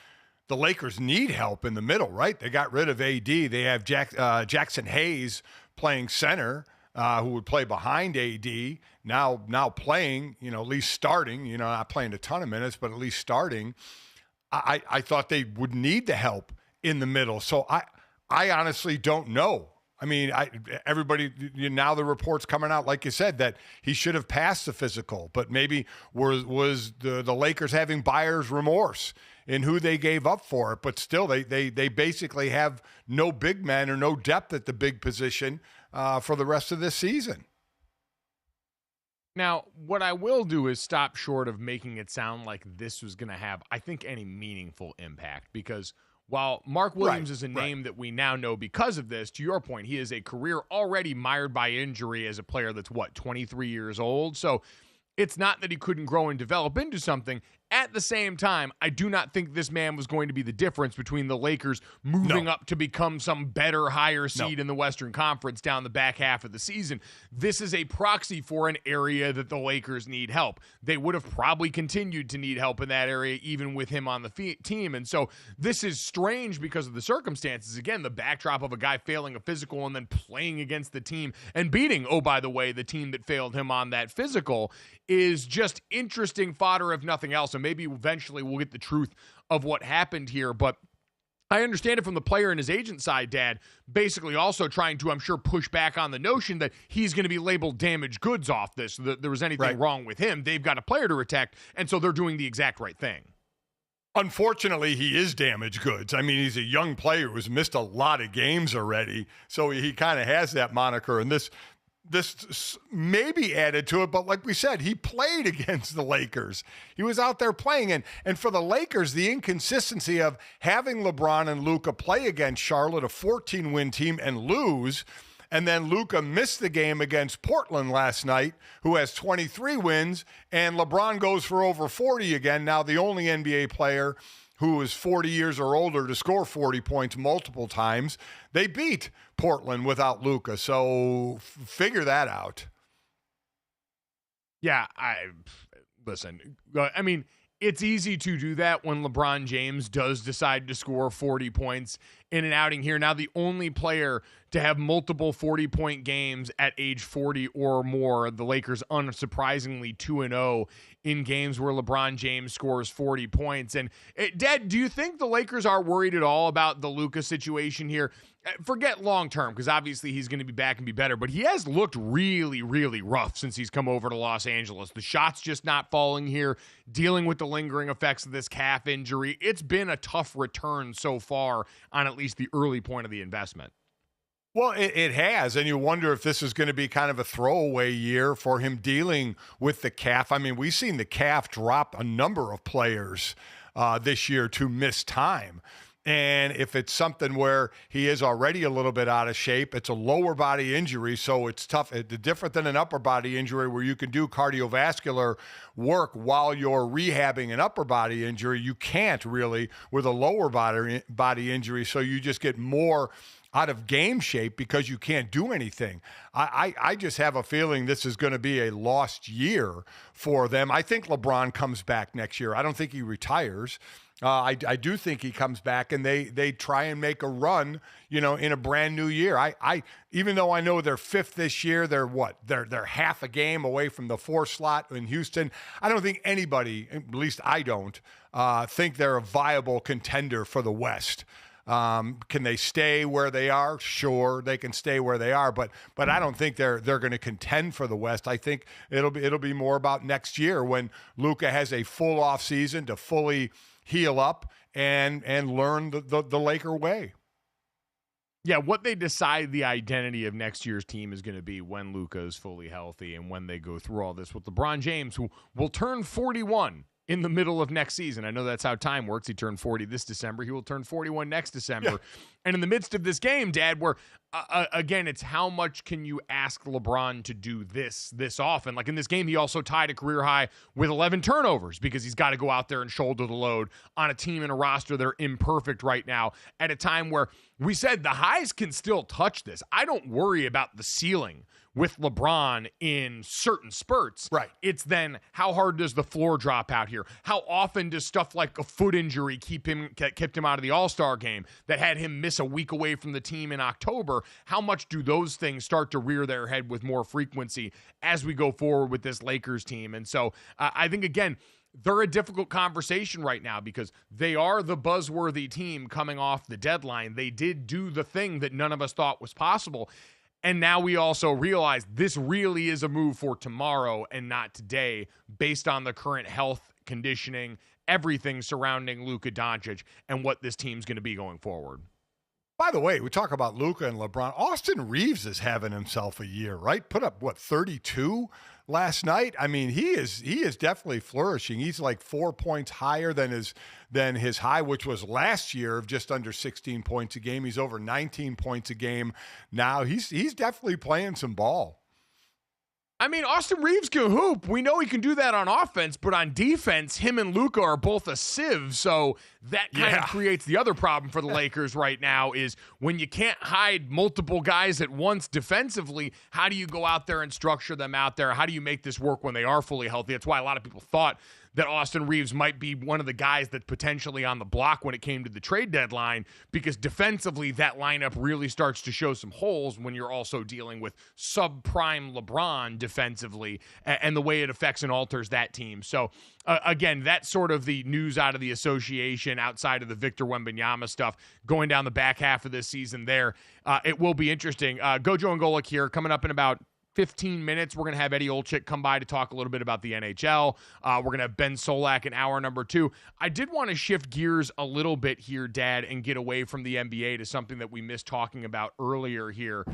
the Lakers need help in the middle, right? They got rid of AD. They have Jackson Hayes playing center, who would play behind AD, now playing, you know, at least starting, you know, not playing a ton of minutes, but at least starting. I thought they would need the help in the middle. So I honestly don't know. I mean, everybody, now the report's coming out, like you said, that he should have passed the physical, but maybe was the Lakers having buyer's remorse in who they gave up for it. But still, they basically have no big men or no depth at the big position for the rest of this season. Now, what I will do is stop short of making it sound like this was going to have, I think, any meaningful impact, because while Mark Williams is a name that we now know because of this, to your point, he is a career already mired by injury as a player that's, 23 years old? So it's not that he couldn't grow and develop into something. At the same time, I do not think this man was going to be the difference between the Lakers moving up to become some better, higher seed in the Western Conference down the back half of the season. This is a proxy for an area that the Lakers need help. They would have probably continued to need help in that area even with him on the team. And so this is strange because of the circumstances. Again, the backdrop of a guy failing a physical and then playing against the team and beating, oh, by the way, the team that failed him on that physical is just interesting fodder if nothing else. And maybe eventually we'll get the truth of what happened here. But I understand it from the player and his agent side, Dad, basically also trying to, I'm sure, push back on the notion that he's going to be labeled damaged goods off this, so that there was anything wrong with him. They've got a player to protect, and so they're doing the exact right thing. Unfortunately, he is damaged goods. I mean, he's a young player who's missed a lot of games already, so he kind of has that moniker. And this this maybe added to it, but like we said, he played against the Lakers. He was out there playing. And for the Lakers, the inconsistency of having LeBron and Luka play against Charlotte, a 14-win team, and lose, and then Luka missed the game against Portland last night, who has 23 wins, and LeBron goes for over 40 again, now the only NBA player who is 40 years or older to score 40 points multiple times. They beat Portland without Luka, so figure that out. Yeah, listen, I mean, it's easy to do that when LeBron James does decide to score 40 points in an outing here. Now, the only player to have multiple 40-point games at age 40 or more, the Lakers unsurprisingly 2-0 in games where LeBron James scores 40 points. And, Dad, do you think the Lakers are worried at all about the Luka situation here? Forget long-term, because obviously he's going to be back and be better, but he has looked really, really rough since he's come over to Los Angeles. The shot's just not falling here, dealing with the lingering effects of this calf injury. It's been a tough return so far on at least the early point of the investment. Well, it has, and you wonder if this is going to be kind of a throwaway year for him dealing with the calf. I mean, we've seen the calf drop a number of players this year to miss time. And if it's something where he is already a little bit out of shape, it's a lower body injury, so it's tough. It's different than an upper body injury where you can do cardiovascular work while you're rehabbing an upper body injury. You can't really with a lower body injury, so you just get more out of game shape because you can't do anything. I just have a feeling this is going to be a lost year for them. I think LeBron comes back next year. I don't think he retires. I do think he comes back and they try and make a run, in a brand new year. I even though I know they're fifth this year, they're half a game away from the 4 slot in Houston. I don't think anybody, at least I don't, think they're a viable contender for the West. Can they stay where they are? Sure, they can stay where they are, but I don't think they're going to contend for the West. I think it'll be more about next year when Luka has a full off season to fully heal up and learn the Laker way. Yeah, what they decide the identity of next year's team is going to be when Luka is fully healthy and when they go through all this with LeBron James, who will turn 41 in the middle of next season. I know that's how time works. He turned 40 this December. He will turn 41 next December. Yeah. And in the midst of this game, Dad, where, again, it's how much can you ask LeBron to do this often? Like in this game, he also tied a career high with 11 turnovers because he's got to go out there and shoulder the load on a team and a roster that are imperfect right now at a time where we said the highs can still touch this. I don't worry about the ceiling with LeBron in certain spurts. Right. It's then how hard does the floor drop out here? How often does stuff like a foot injury kept him out of the All-Star game that had him miss a week away from the team in October? How much do those things start to rear their head with more frequency as we go forward with this Lakers team? And so I think, again, they're a difficult conversation right now because they are the buzzworthy team coming off the deadline. They did do the thing that none of us thought was possible. And now we also realize this really is a move for tomorrow and not today based on the current health, conditioning, everything surrounding Luka Doncic and what this team's going to be going forward. By the way, we talk about Luka and LeBron. Austin Reeves is having himself a year, right? Put up, 32 last night? I mean, he is definitely flourishing. He's like 4 points higher than his high, which was last year of just under 16 points a game. He's over 19 points a game now. He's definitely playing some ball. I mean, Austin Reeves can hoop. We know he can do that on offense, but on defense, him and Luka are both a sieve. So that kind of creates the other problem for the Lakers right now is when you can't hide multiple guys at once defensively, how do you go out there and structure them out there? How do you make this work when they are fully healthy? That's why a lot of people thought that Austin Reeves might be one of the guys that's potentially on the block when it came to the trade deadline, because defensively that lineup really starts to show some holes when you're also dealing with subprime LeBron defensively and the way it affects and alters that team. So again, that's sort of the news out of the association outside of the Victor Wembanyama stuff going down the back half of this season there. It will be interesting. Gojo and Golic here coming up in about 15 minutes. We're going to have Eddie Olczyk come by to talk a little bit about the NHL. We're going to have Ben Solak in hour number 2. I did want to shift gears a little bit here, Dad, and get away from the NBA to something that we missed talking about earlier here.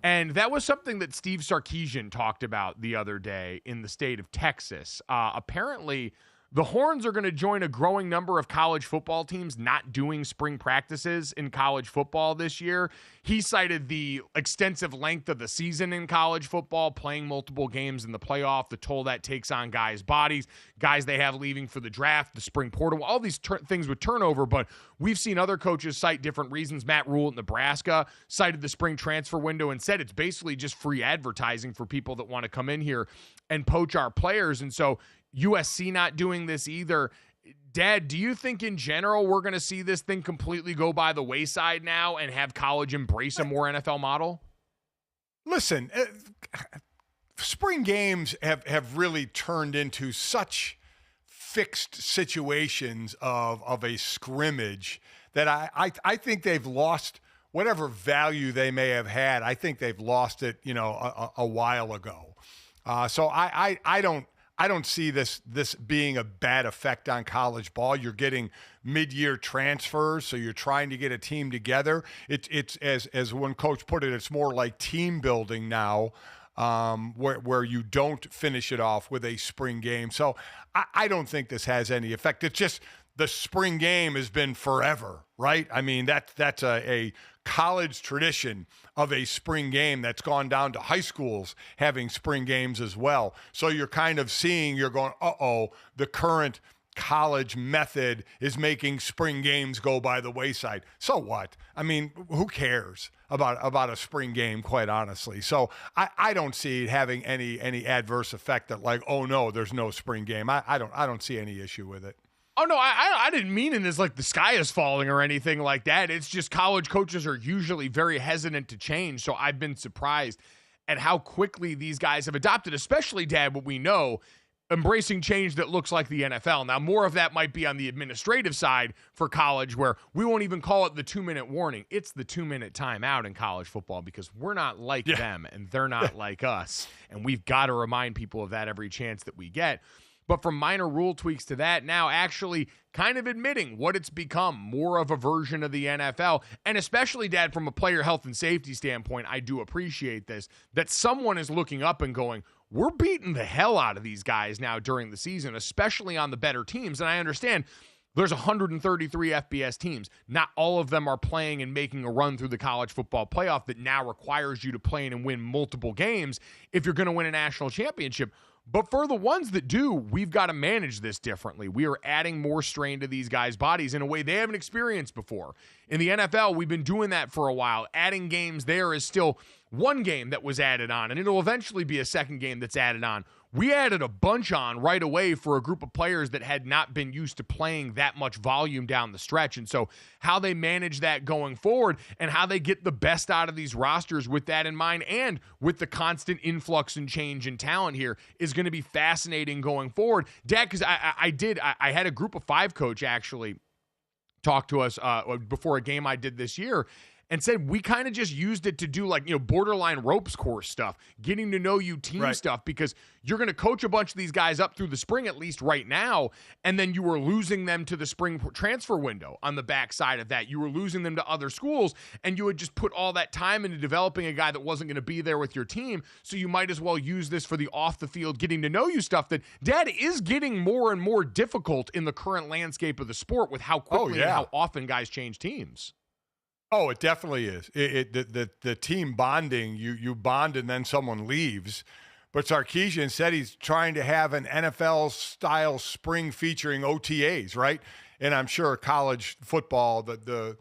And that was something that Steve Sarkisian talked about the other day in the state of Texas. Apparently, the Horns are going to join a growing number of college football teams not doing spring practices in college football this year. He cited the extensive length of the season in college football, playing multiple games in the playoff, the toll that takes on guys' bodies, guys they have leaving for the draft, the spring portal, all these things with turnover. But we've seen other coaches cite different reasons. Matt Rule at Nebraska cited the spring transfer window and said it's basically just free advertising for people that want to come in here and poach our players. And so USC not doing this either. Dad, do you think in general we're going to see this thing completely go by the wayside now and have college embrace a more NFL model? Listen, spring games have really turned into such fixed situations of a scrimmage that I think they've lost whatever value they may have had. I think they've lost it, a while ago. So I don't see this being a bad effect on college ball. You're getting mid-year transfers, so you're trying to get a team together. It's as one coach put it, it's more like team building now, where you don't finish it off with a spring game. So I don't think this has any effect. It's just the spring game has been forever, right? I mean, that's a college tradition of a spring game that's gone down to high schools having spring games as well. So you're kind of seeing, you're going, the current college method is making spring games go by the wayside. So what? I mean, who cares about a spring game, quite honestly? So I don't see it having any adverse effect that like, oh no, there's no spring game. I don't see any issue with it. Oh, no, I didn't mean it as like the sky is falling or anything like that. It's just college coaches are usually very hesitant to change. So I've been surprised at how quickly these guys have adopted, especially, Dad, what we know, embracing change that looks like the NFL. Now, more of that might be on the administrative side for college, where we won't even call it the 2-minute warning. It's the 2-minute timeout in college football because we're not like them and they're not like us. And we've got to remind people of that every chance that we get. But from minor rule tweaks to that, now actually kind of admitting what it's become, more of a version of the NFL. And especially, Dad, from a player health and safety standpoint, I do appreciate this, that someone is looking up and going, we're beating the hell out of these guys now during the season, especially on the better teams. And I understand there's 133 FBS teams. Not all of them are playing and making a run through the college football playoff that now requires you to play and win multiple games if you're going to win a national championship. But for the ones that do, we've got to manage this differently. We are adding more strain to these guys' bodies in a way they haven't experienced before. In the NFL, we've been doing that for a while. Adding games there is still one game that was added on, and it'll eventually be a second game that's added on. We added a bunch on right away for a group of players that had not been used to playing that much volume down the stretch. And so how they manage that going forward and how they get the best out of these rosters with that in mind and with the constant influx and change in talent here is going to be fascinating going forward. Dad, because I had a group of 5 coach actually talk to us before a game I did this year, and said we kind of just used it to do like, borderline ropes course stuff, getting to know you team stuff, because you're going to coach a bunch of these guys up through the spring, at least right now, and then you were losing them to the spring transfer window on the backside of that. You were losing them to other schools, and you would just put all that time into developing a guy that wasn't going to be there with your team, so you might as well use this for the off-the-field getting to know you stuff that, Dad, is getting more and more difficult in the current landscape of the sport with how quickly and how often guys change teams. Oh, it definitely is. The team bonding, you bond and then someone leaves. But Sarkisian said he's trying to have an NFL-style spring featuring OTAs, right? And I'm sure college football, the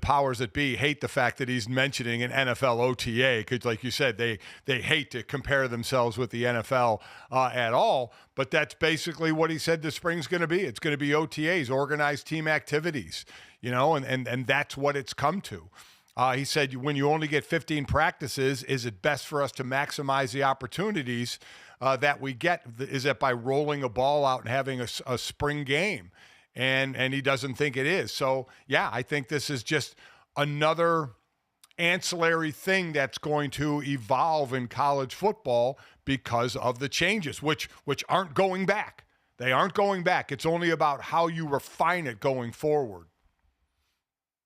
powers that be hate the fact that he's mentioning an NFL OTA because, like you said, they hate to compare themselves with the NFL at all. But that's basically what he said the spring's going to be. It's going to be OTAs, organized team activities, and that's what it's come to. He said when you only get 15 practices, is it best for us to maximize the opportunities that we get? Is it by rolling a ball out and having a spring game? And he doesn't think it is. So, yeah, I think this is just another ancillary thing that's going to evolve in college football because of the changes, which aren't going back. They aren't going back. It's only about how you refine it going forward.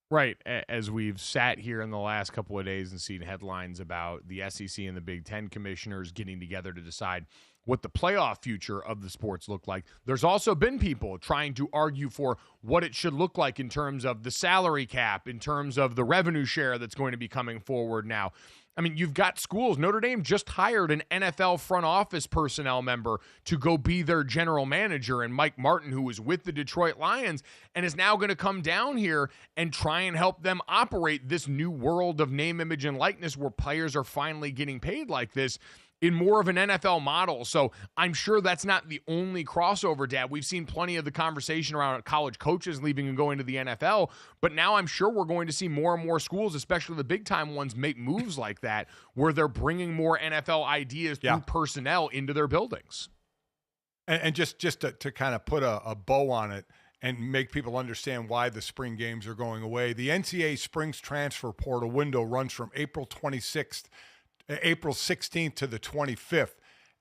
Right. As we've sat here in the last couple of days and seen headlines about the SEC and the Big Ten commissioners getting together to decide what the playoff future of the sports look like, there's also been people trying to argue for what it should look like in terms of the salary cap, in terms of the revenue share that's going to be coming forward now. I mean, you've got schools. Notre Dame just hired an NFL front office personnel member to go be their general manager, and Mike Martin, who was with the Detroit Lions and is now going to come down here and try and help them operate this new world of name, image, and likeness where players are finally getting paid like this in more of an NFL model. So I'm sure that's not the only crossover, Dad. We've seen plenty of the conversation around college coaches leaving and going to the NFL, but now I'm sure we're going to see more and more schools, especially the big-time ones, make moves like that, where they're bringing more NFL ideas through personnel into their buildings. And just to kind of put a bow on it and make people understand why the spring games are going away, the NCAA Springs Transfer Portal window runs from April 16th to the 25th,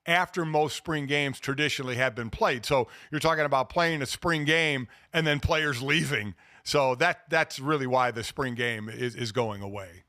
after most spring games traditionally have been played. So you're talking about playing a spring game and then players leaving. So that's really why the spring game is going away.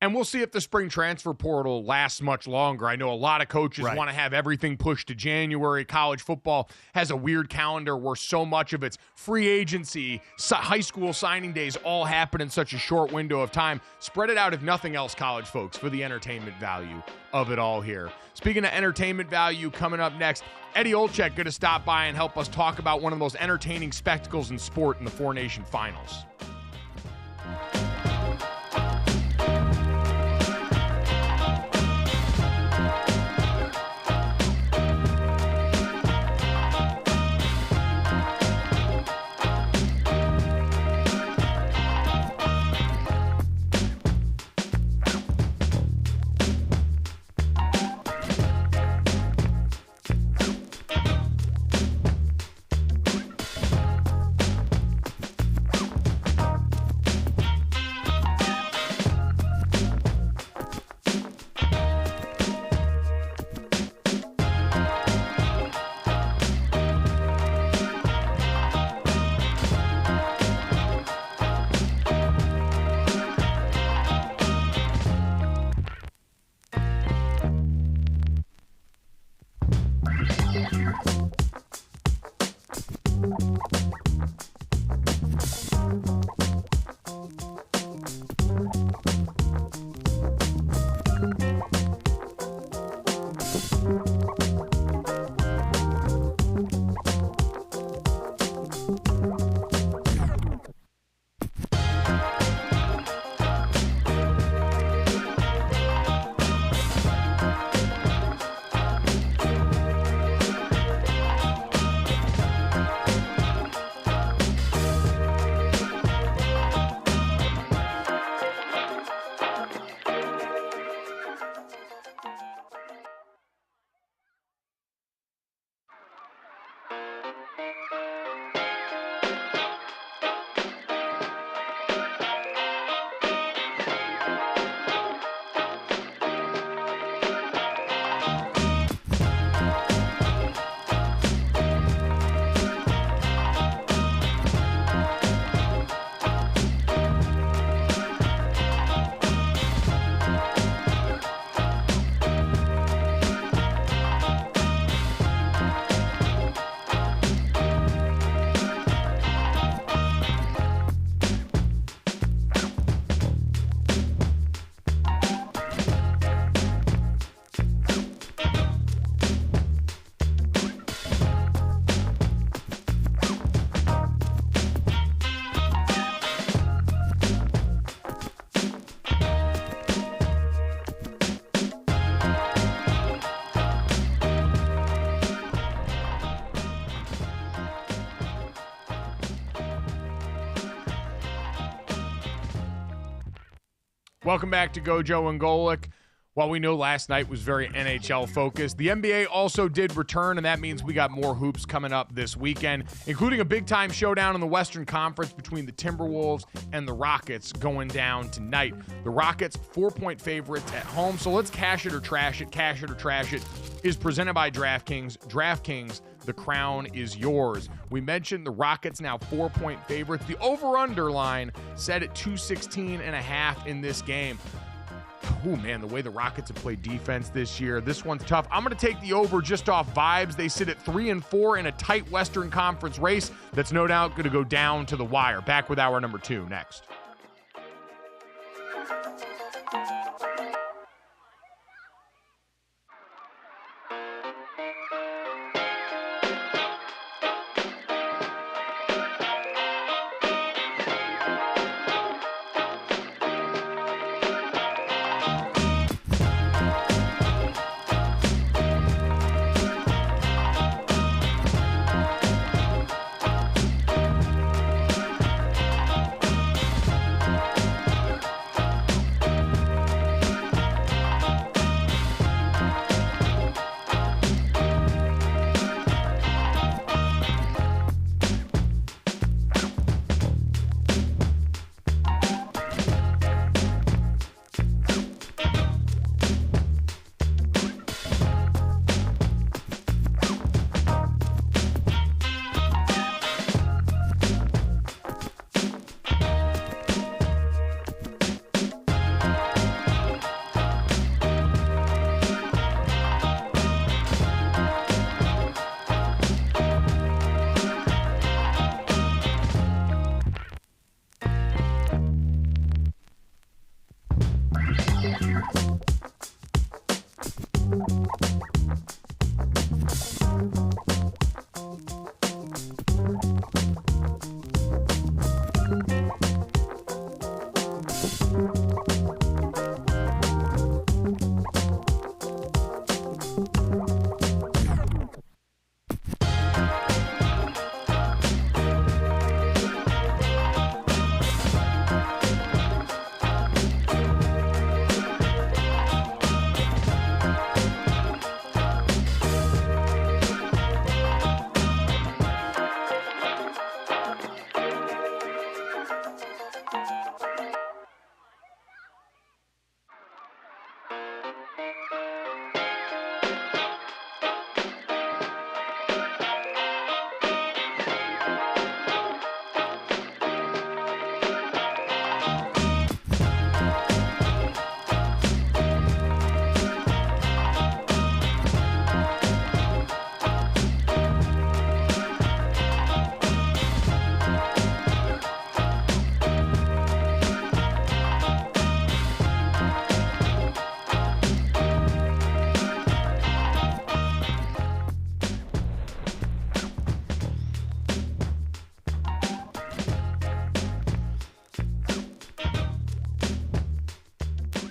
And we'll see if the spring transfer portal lasts much longer. I know a lot of coaches want to have everything pushed to January. College football has a weird calendar where so much of its free agency, high school signing days all happen in such a short window of time. Spread it out, if nothing else, college folks, for the entertainment value of it all here. Speaking of entertainment value, coming up next, Eddie Olczyk going to stop by and help us talk about one of the most entertaining spectacles in sport in the Four Nation Finals. Welcome back to Gojo and Golic. While we know last night was very NHL focused, the NBA also did return, and that means we got more hoops coming up this weekend, including a big-time showdown in the Western Conference between the Timberwolves and the Rockets going down tonight. The Rockets, 4-point favorites at home, so let's cash it or trash it. Cash it or trash it is presented by DraftKings. DraftKings, the crown is yours. We mentioned the Rockets now 4-point favorites. The over-under line set at 216.5 in this game. Oh, man, the way the Rockets have played defense this year, this one's tough. I'm going to take the over just off vibes. They sit at 3-4 in a tight Western Conference race that's no doubt going to go down to the wire. Back with hour number 2 next.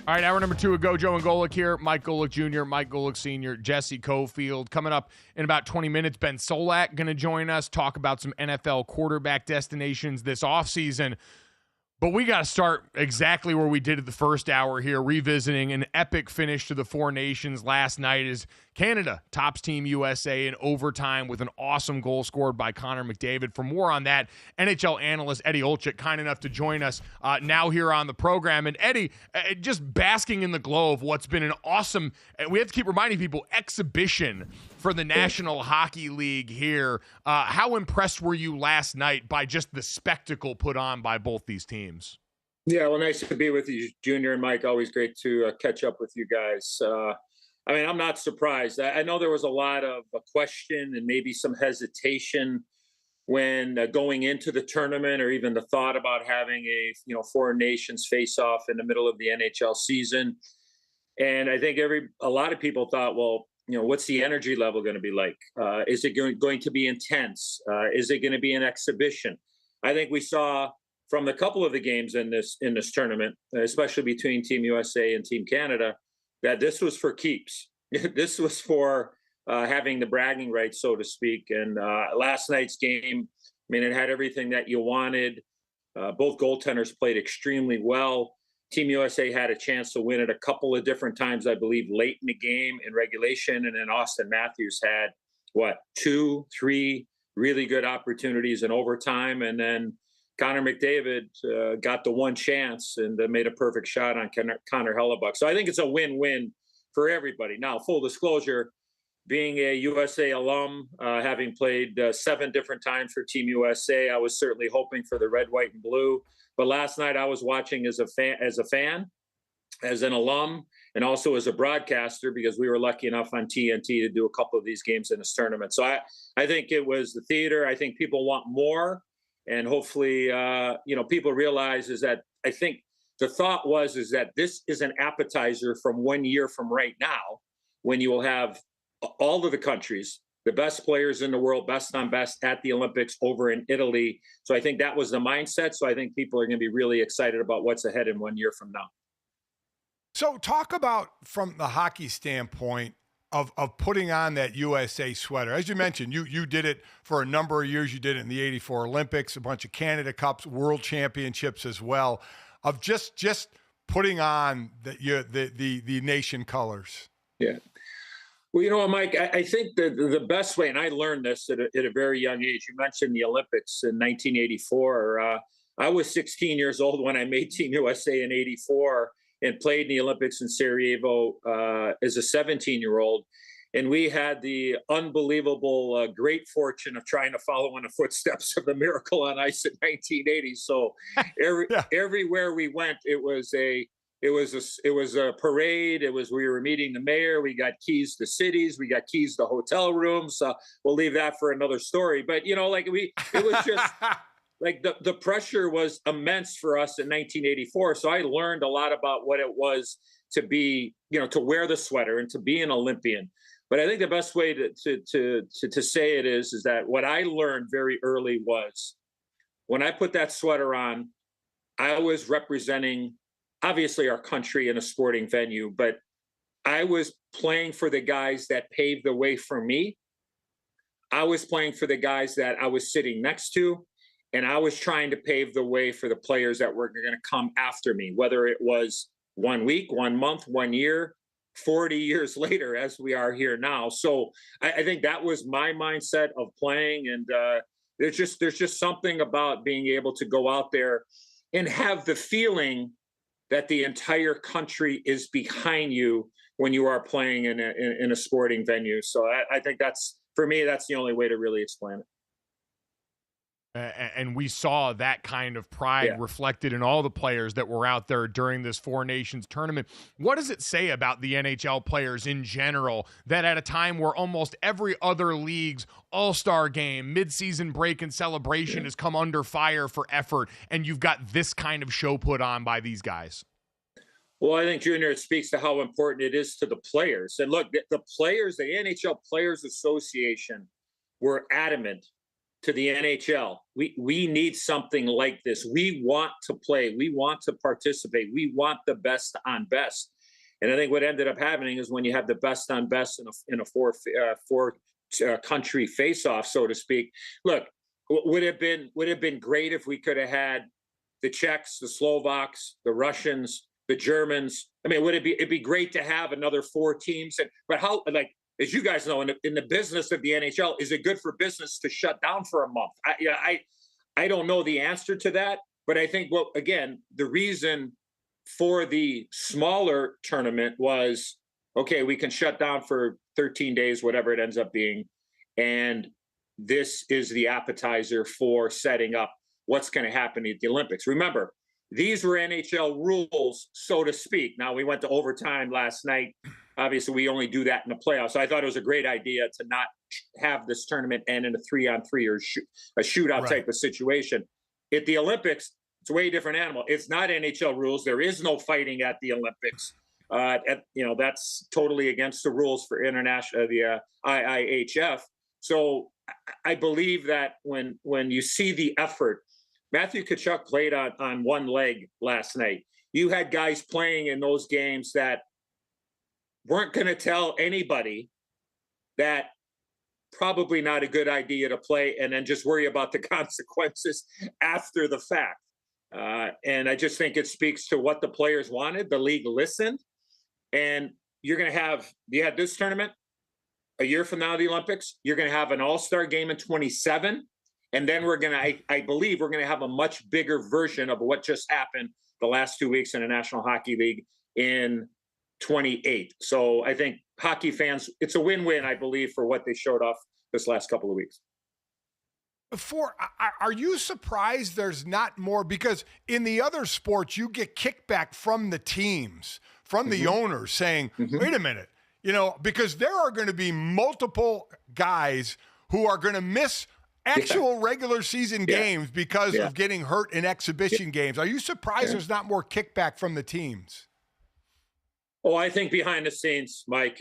All right, hour number 2 of Gojo and Golic here. Mike Golic Jr., Mike Golic Sr., Jesse Cofield. Coming up in about 20 minutes, Ben Solak going to join us, talk about some NFL quarterback destinations this offseason. But we got to start exactly where we did at the first hour here, revisiting an epic finish to the Four Nations last night as Canada tops Team USA in overtime with an awesome goal scored by Connor McDavid. For more on that, NHL analyst Eddie Olczyk, kind enough to join us now here on the program. And Eddie, just basking in the glow of what's been an awesome, we have to keep reminding people, exhibition for the National Hockey League here. How impressed were you last night by just the spectacle put on by both these teams? Yeah, well, nice to be with you, Junior and Mike. Always great to catch up with you guys. I mean, I'm not surprised. I know there was a lot of question and maybe some hesitation when going into the tournament, or even the thought about having a Foreign Nations face-off in the middle of the NHL season. And I think a lot of people thought, well, what's the energy level going to be like? Is it going to be intense? Is it going to be an exhibition? I think we saw from a couple of the games in this tournament, especially between Team USA and Team Canada, that this was for keeps. This was for having the bragging rights, so to speak. And last night's game, I mean, it had everything that you wanted. Both goaltenders played extremely well. Team USA had a chance to win it a couple of different times, I believe, late in the game in regulation. And then Austin Matthews had, 2-3 really good opportunities in overtime. And then Connor McDavid got the one chance and made a perfect shot on Connor Hellebuck. So I think it's a win-win for everybody. Now, full disclosure, being a USA alum, having played 7 different times for Team USA, I was certainly hoping for the red, white, and blue. But last night I was watching as a fan, as an alum, and also as a broadcaster, because we were lucky enough on TNT to do a couple of these games in this tournament. So I think it was the theater. I think people want more, and hopefully, people realize is that I think the thought is that this is an appetizer from 1 year from right now, when you will have all of the countries, the best players in the world, best on best at the Olympics over in Italy. So I think that was the mindset. So I think people are going to be really excited about what's ahead in 1 year from now. So talk about, from the hockey standpoint, of putting on that USA sweater. As you mentioned, you did it for a number of years. You did it in the '84 Olympics, a bunch of Canada Cups, World Championships as well, of just putting on the nation colors. Yeah. Well, you know, Mike, I think the best way, and I learned this at a very young age. You mentioned the Olympics in 1984. I was 16 years old when I made Team USA in '84 and played in the Olympics in Sarajevo as a 17-year-old. And we had the unbelievable, great fortune of trying to follow in the footsteps of the Miracle on Ice in 1980. So everywhere we went, it was a parade. We were meeting the mayor. We got keys to cities. We got keys to hotel rooms. We'll leave that for another story. But, it was just like the pressure was immense for us in 1984. So I learned a lot about what it was to be, to wear the sweater and to be an Olympian. But I think the best way to say it is that what I learned very early was, when I put that sweater on, I was representing obviously our country in a sporting venue, but I was playing for the guys that paved the way for me. I was playing for the guys that I was sitting next to, and I was trying to pave the way for the players that were going to come after me, whether it was 1 week, 1 month, 1 year, 40 years later, as we are here now. So I think that was my mindset of playing. And there's just something about being able to go out there and have the feeling that the entire country is behind you when you are playing in a sporting venue. So I think for me, that's the only way to really explain it. And we saw that kind of pride reflected in all the players that were out there during this Four Nations tournament. What does it say about the NHL players in general that at a time where almost every other league's all-star game, midseason break, and celebration has come under fire for effort, and you've got this kind of show put on by these guys? Well, I think, Junior, it speaks to how important it is to the players. And look, the players, the NHL Players Association, were adamant to the NHL. We need something like this. We want to play. We want to participate. We want the best on best. And I think what ended up happening is when you have the best on best in a four country face-off, so to speak. Look, would it have been great if we could have had the Czechs, the Slovaks, the Russians, the Germans? I mean, it'd be great to have another 4 teams. But how, like, as you guys know, in the business of the NHL, is it good for business to shut down for a month? I don't know the answer to that, but I think the reason for the smaller tournament was, okay, we can shut down for 13 days, whatever it ends up being, and this is the appetizer for setting up what's going to happen at the Olympics. Remember, these were NHL rules, so to speak. Now, we went to overtime last night. Obviously, we only do that in the playoffs. So I thought it was a great idea to not have this tournament end in a 3-on-3 or a shootout type of situation. At the Olympics, it's a way different animal. It's not NHL rules. There is no fighting at the Olympics. That's totally against the rules for the IIHF. So I believe that when you see the effort, Matthew Tkachuk played on one leg last night. You had guys playing in those games that weren't going to tell anybody that probably not a good idea to play and then just worry about the consequences after the fact. And I just think it speaks to what the players wanted. The league listened, and you had this tournament a year from now, the Olympics. You're going to have an all-star game in 27. And then I believe we're going to have a much bigger version of what just happened the last 2 weeks in the National Hockey League in 28. So I think hockey fans, it's a win-win, I believe, for what they showed off this last couple of weeks. Are you surprised there's not more? Because in the other sports, you get kickback from the teams, from the owners saying, wait a minute, because there are going to be multiple guys who are going to miss actual regular season games because of getting hurt in exhibition games. Are you surprised there's not more kickback from the teams? Oh, I think behind the scenes, Mike,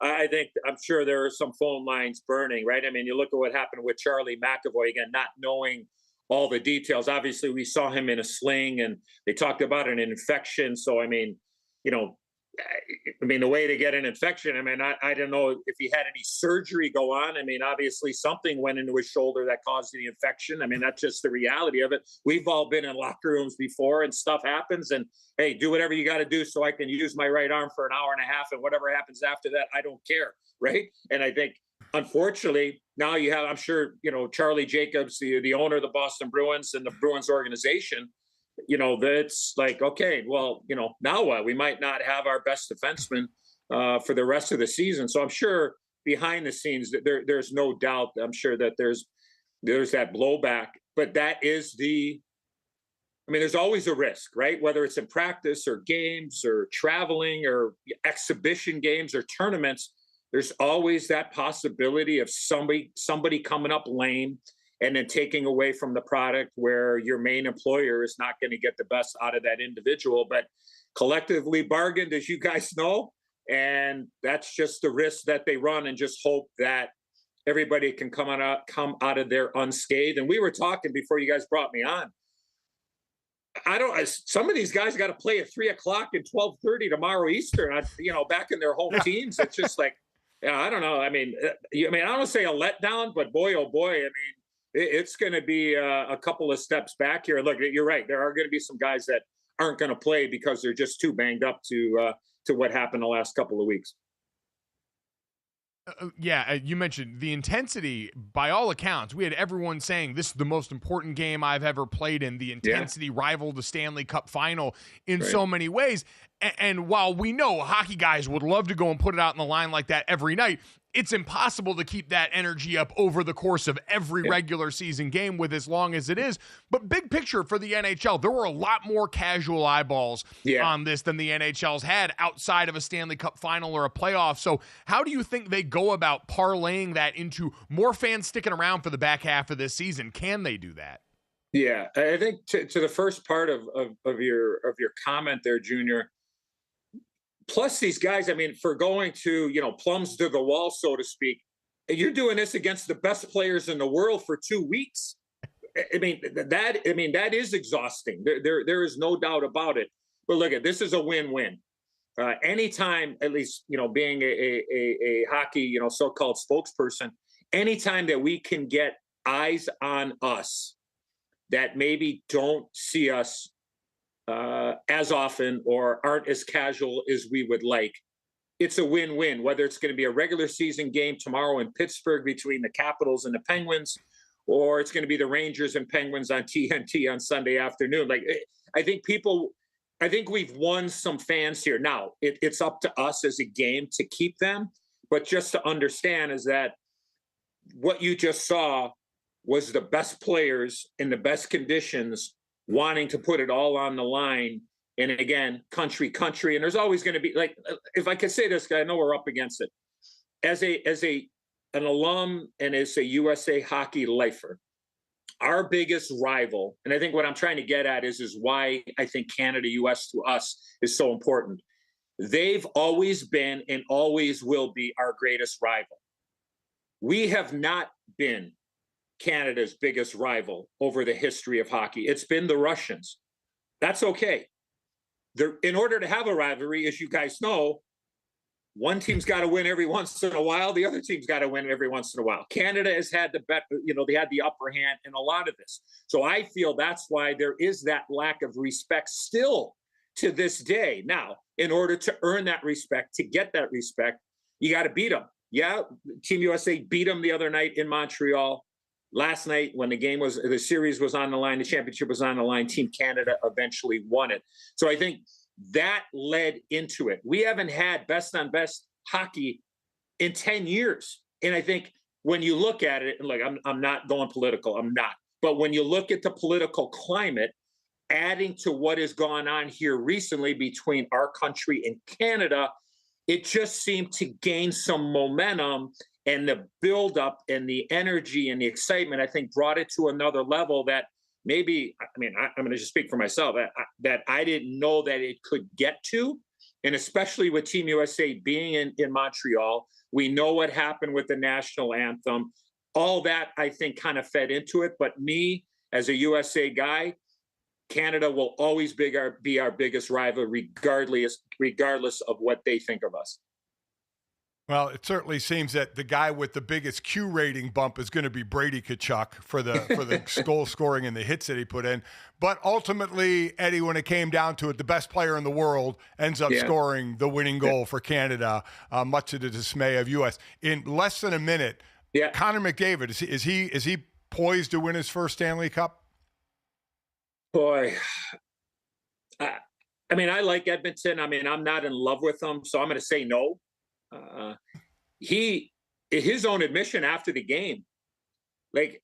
I'm sure there are some phone lines burning, right? I mean, you look at what happened with Charlie McAvoy, again, not knowing all the details. Obviously, we saw him in a sling, and they talked about an infection. So, I mean, the way to get an infection, I don't know if he had any surgery go on. I mean, obviously something went into his shoulder that caused the infection. I mean, that's just the reality of it. We've all been in locker rooms before and stuff happens, and hey, do whatever you got to do so I can use my right arm for an hour and a half, and whatever happens after that, I don't care. Right. And I think, unfortunately, now you have, I'm sure, Charlie Jacobs, the owner of the Boston Bruins and the Bruins organization, that's like, okay, well, now what? We might not have our best defenseman for the rest of the season. So I'm sure behind the scenes, there's no doubt. I'm sure that there's that blowback, but that is there's always a risk, right? Whether it's in practice or games or traveling or exhibition games or tournaments, there's always that possibility of somebody coming up lame and then taking away from the product where your main employer is not going to get the best out of that individual. But collectively bargained, as you guys know, and that's just the risk that they run, and just hope that everybody can come out of there unscathed. And we were talking before you guys brought me on. Some of these guys got to play at 3:00 and 12:30 tomorrow Eastern, back in their home teams. It's just like, I don't know. I don't want to say a letdown, but boy, oh boy, it's going to be a couple of steps back here. Look, you're right. There are going to be some guys that aren't going to play because they're just too banged up to what happened the last couple of weeks. You mentioned the intensity. By all accounts, we had everyone saying this is the most important game I've ever played in. The intensity rivaled the Stanley Cup final in so many ways. And while we know hockey guys would love to go and put it out in the line like that every night, it's impossible to keep that energy up over the course of every regular season game with as long as it is. But big picture for the NHL, there were a lot more casual eyeballs on this than the NHL's had outside of a Stanley Cup final or a playoff. So how do you think they go about parlaying that into more fans sticking around for the back half of this season? Can they do that? Yeah, I think to the first part of your comment there, Junior, plus these guys, for going to, plums to the wall, so to speak, you're doing this against the best players in the world for 2 weeks. That is exhausting. There is no doubt about it. But look, this is a win-win. Anytime, at least, being a hockey, so-called spokesperson, anytime that we can get eyes on us that maybe don't see us as often or aren't as casual as we would like, it's a win-win, whether it's going to be a regular season game tomorrow in Pittsburgh between the Capitals and the Penguins, or it's going to be the Rangers and Penguins on TNT on Sunday afternoon. I think we've won some fans here. Now, it's up to us as a game to keep them, but just to understand is that what you just saw was the best players in the best conditions wanting to put it all on the line. And again, country. And there's always going to be, if I could say this, I know we're up against it. As an alum and as a USA hockey lifer, our biggest rival, and I think what I'm trying to get at is why I think Canada-US to us is so important. They've always been and always will be our greatest rival. We have not been Canada's biggest rival over the history of hockey. It's been the Russians. That's okay. In order to have a rivalry, as you guys know, one team's got to win every once in a while. The other team's got to win every once in a while. Canada has had they had the upper hand in a lot of this. So I feel that's why there is that lack of respect still to this day. Now, in order to earn that respect, to get that respect, you got to beat them. Yeah, Team USA beat them the other night in Montreal. Last night, when the series was on the line, the championship was on the line, Team Canada eventually won it. So I think that led into it. We haven't had best on best hockey in 10 years. And I think when you look at it, and like, I'm not going political, I'm not. But when you look at the political climate, adding to what has gone on here recently between our country and Canada, it just seemed to gain some momentum, and the buildup and the energy and the excitement, I think, brought it to another level that maybe, I'm going to just speak for myself, that I didn't know that it could get to. And especially with Team USA being in Montreal, we know what happened with the national anthem. All that, I think, kind of fed into it. But me, as a USA guy, Canada will always be our biggest rival, regardless of what they think of us. Well, it certainly seems that the guy with the biggest Q rating bump is going to be Brady Tkachuk for the goal scoring and the hits that he put in. But ultimately, Eddie, when it came down to it, the best player in the world ends up scoring the winning goal for Canada, much to the dismay of U.S. In less than a minute, Connor McDavid, is he poised to win his first Stanley Cup? Boy, I like Edmonton. I'm not in love with him, so I'm going to say no. His own admission after the game, like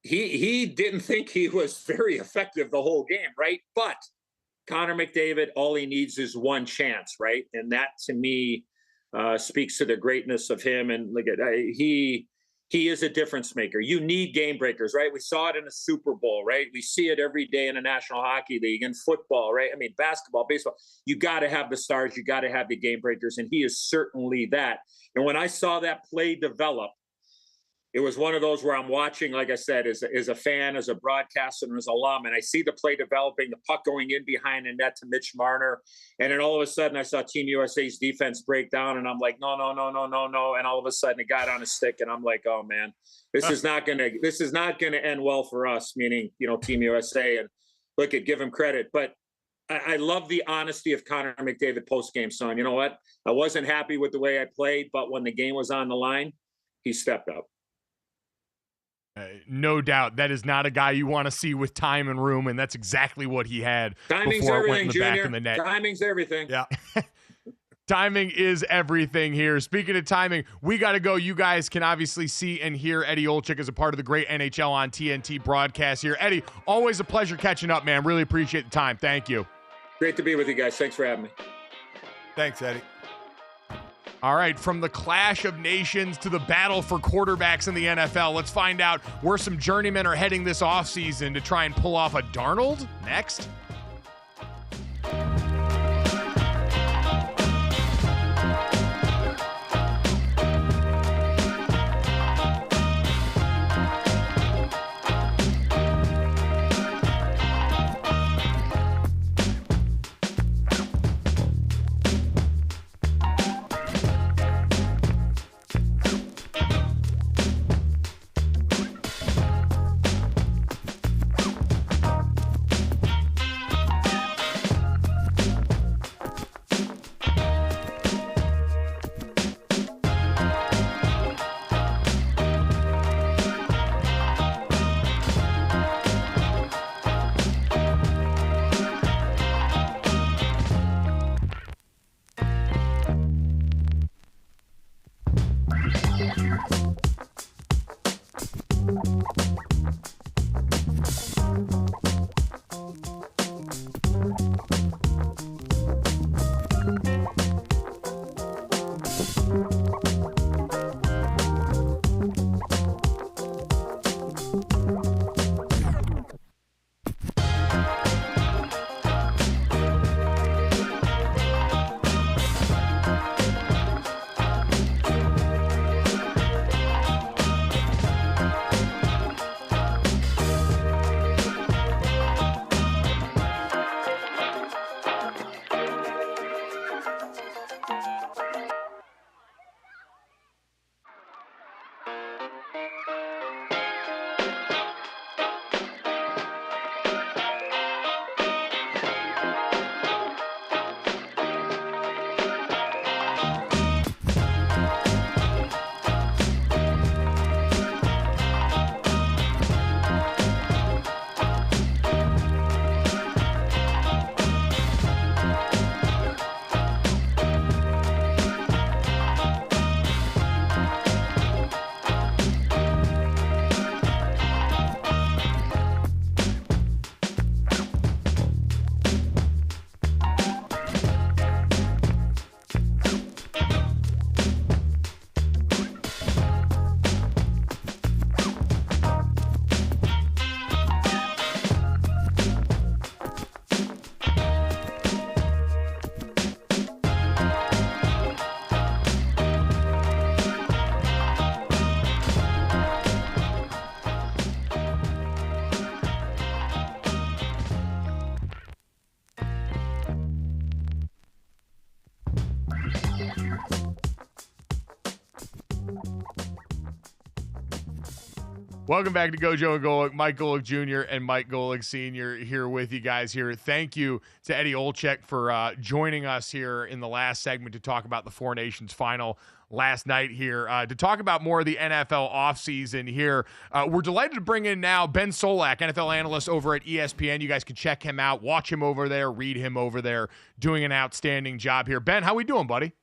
he didn't think he was very effective the whole game, right? But Connor McDavid, all he needs is one chance, right? And that to me speaks to the greatness of him. And look at he is a difference maker. You need game breakers, right? We saw it in the Super Bowl, right? We see it every day in the National Hockey League, in football, right? Basketball, baseball. You got to have the stars. You got to have the game breakers, and he is certainly that. And when I saw that play develop, it was one of those where I'm watching, like I said, as a fan, as a broadcaster, and as an alum, and I see the play developing, the puck going in behind the net to Mitch Marner, and then all of a sudden I saw Team USA's defense break down, and I'm like, no, and all of a sudden it got on a stick, and I'm like, oh man, this is not gonna end well for us, meaning Team USA. And look, give him credit, but I love the honesty of Connor McDavid post-game, son. You know what? I wasn't happy with the way I played, but when the game was on the line, he stepped up. No doubt. That is not a guy you want to see with time and room, and that's exactly what he had before it went in the back of the net. Timing's everything. Yeah. Timing is everything here. Speaking of timing, we got to go. You guys can obviously see and hear Eddie Olczyk as a part of the great NHL on TNT broadcast here. Eddie, always a pleasure catching up, man. Really appreciate the time. Thank you. Great to be with you guys. Thanks for having me. Thanks, Eddie. All right, from the clash of nations to the battle for quarterbacks in the NFL, let's find out where some journeymen are heading this offseason to try and pull off a Darnold next. Welcome back to Gojo and Golic. Mike Golic Jr. and Mike Golic Sr. here with you guys here. Thank you to Eddie Olczyk for joining us here in the last segment to talk about the Four Nations final last night here. To talk about more of the NFL offseason here, we're delighted to bring in now Ben Solak, NFL analyst over at ESPN. You guys can check him out, watch him over there, read him over there, doing an outstanding job here. Ben, how we doing, buddy?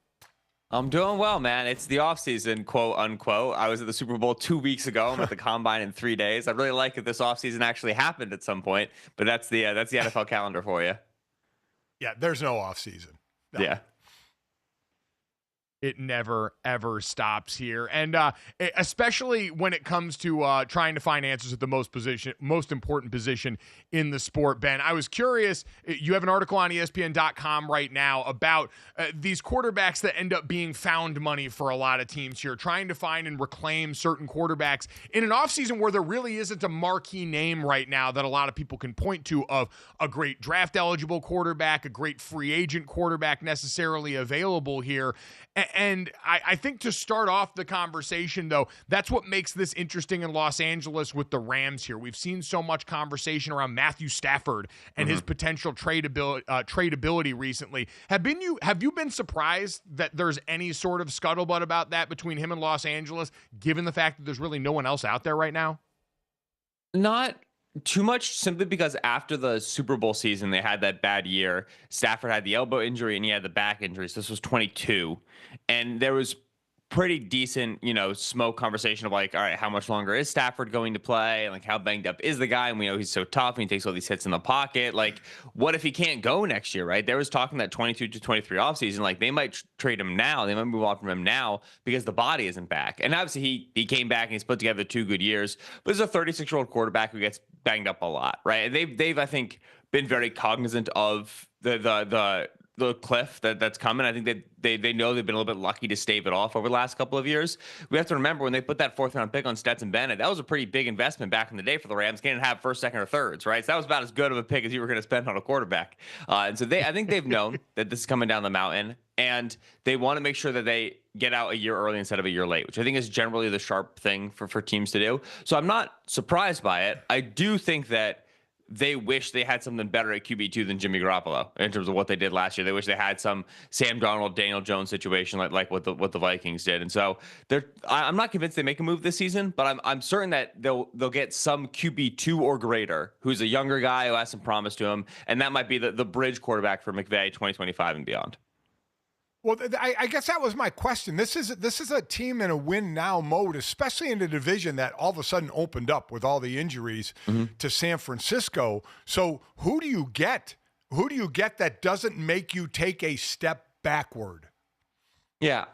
I'm doing well, man. It's the offseason, quote unquote. I was at the Super Bowl 2 weeks ago. I'm at the Combine in 3 days. I really like that this offseason actually happened at some point, but that's the NFL calendar for you. Yeah, there's no offseason. No. Yeah. It never, ever stops here. And especially when it comes to trying to find answers at the most important position in the sport, Ben. I was curious, you have an article on ESPN.com right now about these quarterbacks that end up being found money for a lot of teams here, trying to find and reclaim certain quarterbacks in an offseason where there really isn't a marquee name right now that a lot of people can point to of a great draft-eligible quarterback, a great free agent quarterback necessarily available here. And I think to start off the conversation, though, that's what makes this interesting in Los Angeles with the Rams here. We've seen so much conversation around Matthew Stafford and his potential tradability recently. Have you been surprised that there's any sort of scuttlebutt about that between him and Los Angeles, given the fact that there's really no one else out there right now? Not too much, simply because after the Super Bowl season, they had that bad year. Stafford had the elbow injury and he had the back injury. So this was 22. And there was pretty decent, smoke conversation of like, all right, how much longer is Stafford going to play? And like, how banged up is the guy? And we know he's so tough and he takes all these hits in the pocket. Like, what if he can't go next year, right? There was talking that 22 to 23 offseason, like they might trade him now. They might move on from him now because the body isn't back. And obviously he came back and he's put together 2 good years, but he's a 36-year-old quarterback who gets banged up a lot, right? And they've I think been very cognizant of the cliff that's coming. I think that they know they've been a little bit lucky to stave it off over the last couple of years. We have to remember when they put that 4th-round pick on Stetson Bennett, that was a pretty big investment back in the day for the Rams. Can't have first, second, or thirds, right? So that was about as good of a pick as you were going to spend on a quarterback. And so I think they've known that this is coming down the mountain, and they want to make sure that they get out a year early instead of a year late, which I think is generally the sharp thing for teams to do. So I'm not surprised by it. I do think that they wish they had something better at QB2 than Jimmy Garoppolo in terms of what they did last year. They wish they had some Sam Darnold, Daniel Jones situation like what the Vikings did. And so I'm not convinced they make a move this season, but I'm certain that they'll get some QB2 or greater who's a younger guy who has some promise to him, and that might be the bridge quarterback for McVay 2025 and beyond. Well, I guess that was my question. This is a team in a win-now mode, especially in a division that all of a sudden opened up with all the injuries to San Francisco. So who do you get? Who do you get that doesn't make you take a step backward? Yeah,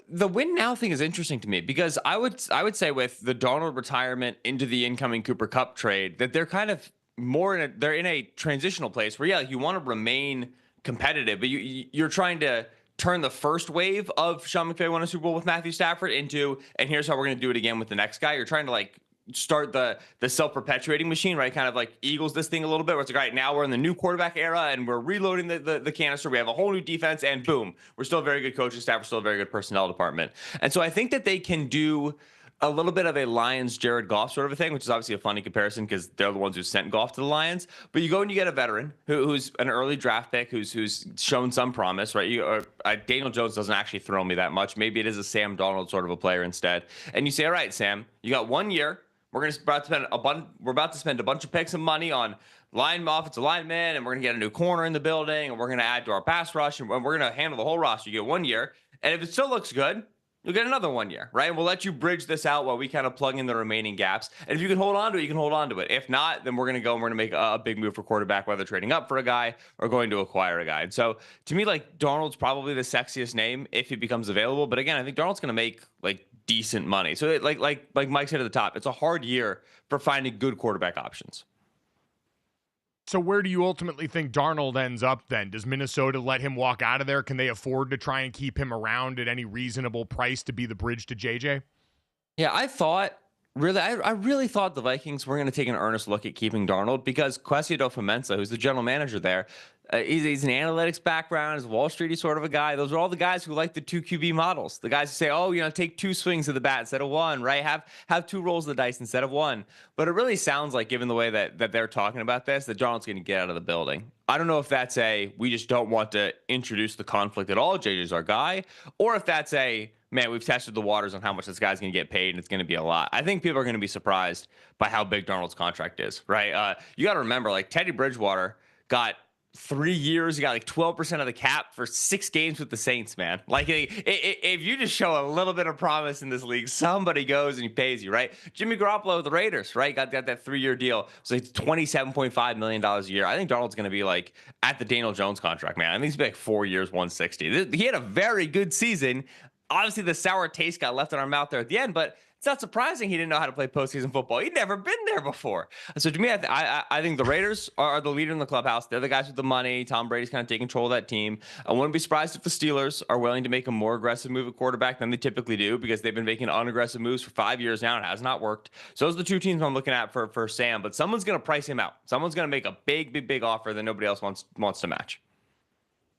the win now thing is interesting to me because I would say with the Darnold retirement into the incoming Cooper Kupp trade that they're kind of more they're in a transitional place where you want to remain competitive, but you're trying to turn the first wave of Sean McVay won a Super Bowl with Matthew Stafford into, and here's how we're going to do it again with the next guy. You're trying to like start the self-perpetuating machine, right? Kind of like Eagles this thing a little bit where it's like, all right, now we're in the new quarterback era and we're reloading the canister. We have a whole new defense and boom, we're still a very good coaching staff. We're still a very good personnel department. And so I think that they can do a little bit of a Lions Jared Goff sort of a thing, which is obviously a funny comparison because they're the ones who sent Goff to the Lions. But you go and you get a veteran who's an early draft pick who's shown some promise, right? Daniel Jones doesn't actually throw me that much. Maybe it is a Sam Darnold sort of a player instead. And you say, all right, Sam, you got 1 year. We're about to spend a bunch of picks and money on offensive linemen, and we're gonna get a new corner in the building, and we're gonna add to our pass rush, and we're gonna handle the whole roster. You get 1 year, and if it still looks good, you'll get another 1 year, right? We'll let you bridge this out while we kind of plug in the remaining gaps. And if you can hold on to it, you can hold on to it. If not, then we're going to go and we're going to make a big move for quarterback, whether trading up for a guy or going to acquire a guy. And so to me, like Darnold's probably the sexiest name if he becomes available. But again, I think Darnold's going to make like decent money. So like Mike said at the top, it's a hard year for finding good quarterback options. So where do you ultimately think Darnold ends up then? Does Minnesota let him walk out of there? Can they afford to try and keep him around at any reasonable price to be the bridge to JJ? Yeah, I really thought the Vikings were going to take an earnest look at keeping Darnold because Quesido Fomensa, who's the general manager there, He's an analytics background. He's a Wall Streety sort of a guy. Those are all the guys who like the 2 QB models. The guys who say, oh, take 2 swings of the bat instead of 1, right? Have 2 rolls of the dice instead of 1. But it really sounds like, given the way that they're talking about this, that Darnold's going to get out of the building. I don't know if that's we just don't want to introduce the conflict at all. JJ's our guy. Or if that's man, we've tested the waters on how much this guy's going to get paid, and it's going to be a lot. I think people are going to be surprised by how big Darnold's contract is, right? You got to remember, Teddy Bridgewater got 3 years, you got 12% of the cap for 6 games with the Saints, man. If you just show a little bit of promise in this league, somebody goes and he pays you, right? Jimmy Garoppolo with the Raiders, right? Got that 3-year deal. So it's $27.5 million a year. I think Darnold's going to be at the Daniel Jones contract, man. I think he's going to be 4 years, 160. He had a very good season. Obviously, the sour taste got left in our mouth there at the end, but it's not surprising he didn't know how to play postseason football. He'd never been there before. So to me, I think the Raiders are the leader in the clubhouse. They're the guys with the money. Tom Brady's kind of taking control of that team. I wouldn't be surprised if the Steelers are willing to make a more aggressive move at quarterback than they typically do, because they've been making unaggressive moves for 5 years now and it has not worked. So those are the 2 teams I'm looking at for Sam. But someone's going to price him out. Someone's going to make a big offer that nobody else wants to match.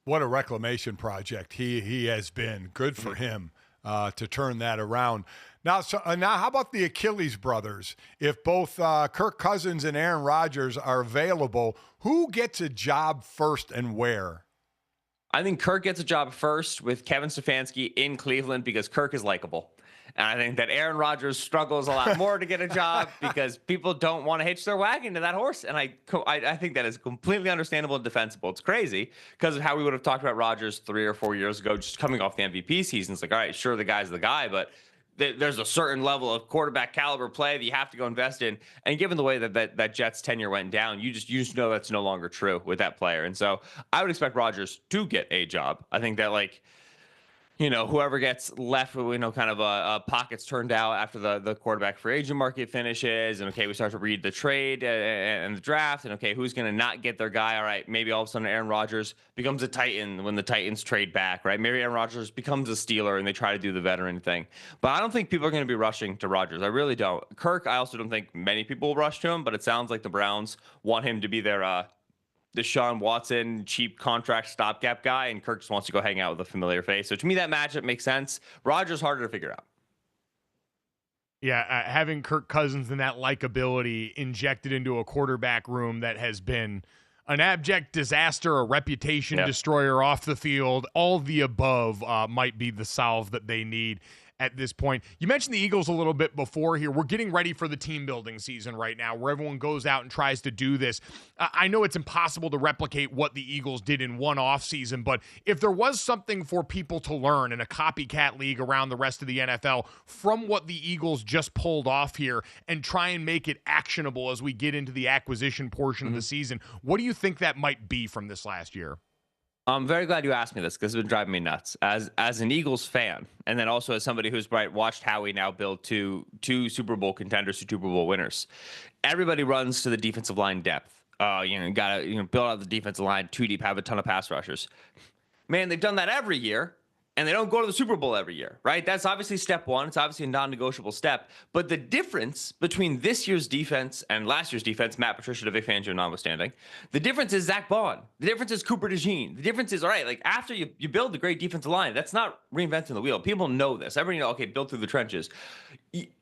What a reclamation project he has been. Good for him to turn that around. Now, how about the Achilles brothers? If both Kirk Cousins and Aaron Rodgers are available, who gets a job first and where? I think Kirk gets a job first with Kevin Stefanski in Cleveland because Kirk is likable. And I think that Aaron Rodgers struggles a lot more to get a job because people don't want to hitch their wagon to that horse. And I think that is completely understandable and defensible. It's crazy because of how we would have talked about Rodgers 3 or 4 years ago, just coming off the MVP season. It's all right, sure, the guy's the guy, but there's a certain level of quarterback caliber play that you have to go invest in. And given the way that Jets tenure went down, you just know that's no longer true with that player. And so I would expect Rodgers to get a job. I think that whoever gets left with, kind of pockets turned out after the quarterback free agent market finishes, and we start to read the trade and the draft, and who's going to not get their guy? All right, maybe all of a sudden Aaron Rodgers becomes a Titan when the Titans trade back, right? Maybe Aaron Rodgers becomes a Steeler and they try to do the veteran thing. But I don't think people are going to be rushing to Rodgers. I really don't. Kirk, I also don't think many people will rush to him, but it sounds like the Browns want him to be their Deshaun Watson, cheap contract stopgap guy, and Kirk just wants to go hang out with a familiar face. So to me, that matchup makes sense. Rodgers harder to figure out. Yeah, having Kirk Cousins and that likability injected into a quarterback room that has been an abject disaster, a reputation destroyer off the field, all the above might be the salve that they need at this point. You mentioned the Eagles a little bit before here. We're getting ready for the team building season right now where everyone goes out and tries to do this. I know it's impossible to replicate what the Eagles did in one offseason, but if there was something for people to learn in a copycat league around the rest of the NFL from what the Eagles just pulled off here and try and make it actionable as we get into the acquisition portion of the season, what do you think that might be from this last year? I'm very glad you asked me this because it's been driving me nuts as an Eagles fan, and then also as somebody who's watched Howie now build two Super Bowl contenders, 2 Super Bowl winners. Everybody runs to the defensive line depth. Gotta build out the defensive line 2 deep, have a ton of pass rushers. Man, they've done that every year. And they don't go to the Super Bowl every year, right? That's obviously step one. It's obviously a non-negotiable step. But the difference between this year's defense and last year's defense, Matt Patricia to Vic Fangio notwithstanding, the difference is Zach Bond. The difference is Cooper DeJean. The difference is, all right, after you build the great defensive line, that's not reinventing the wheel. People know this. Everybody build through the trenches.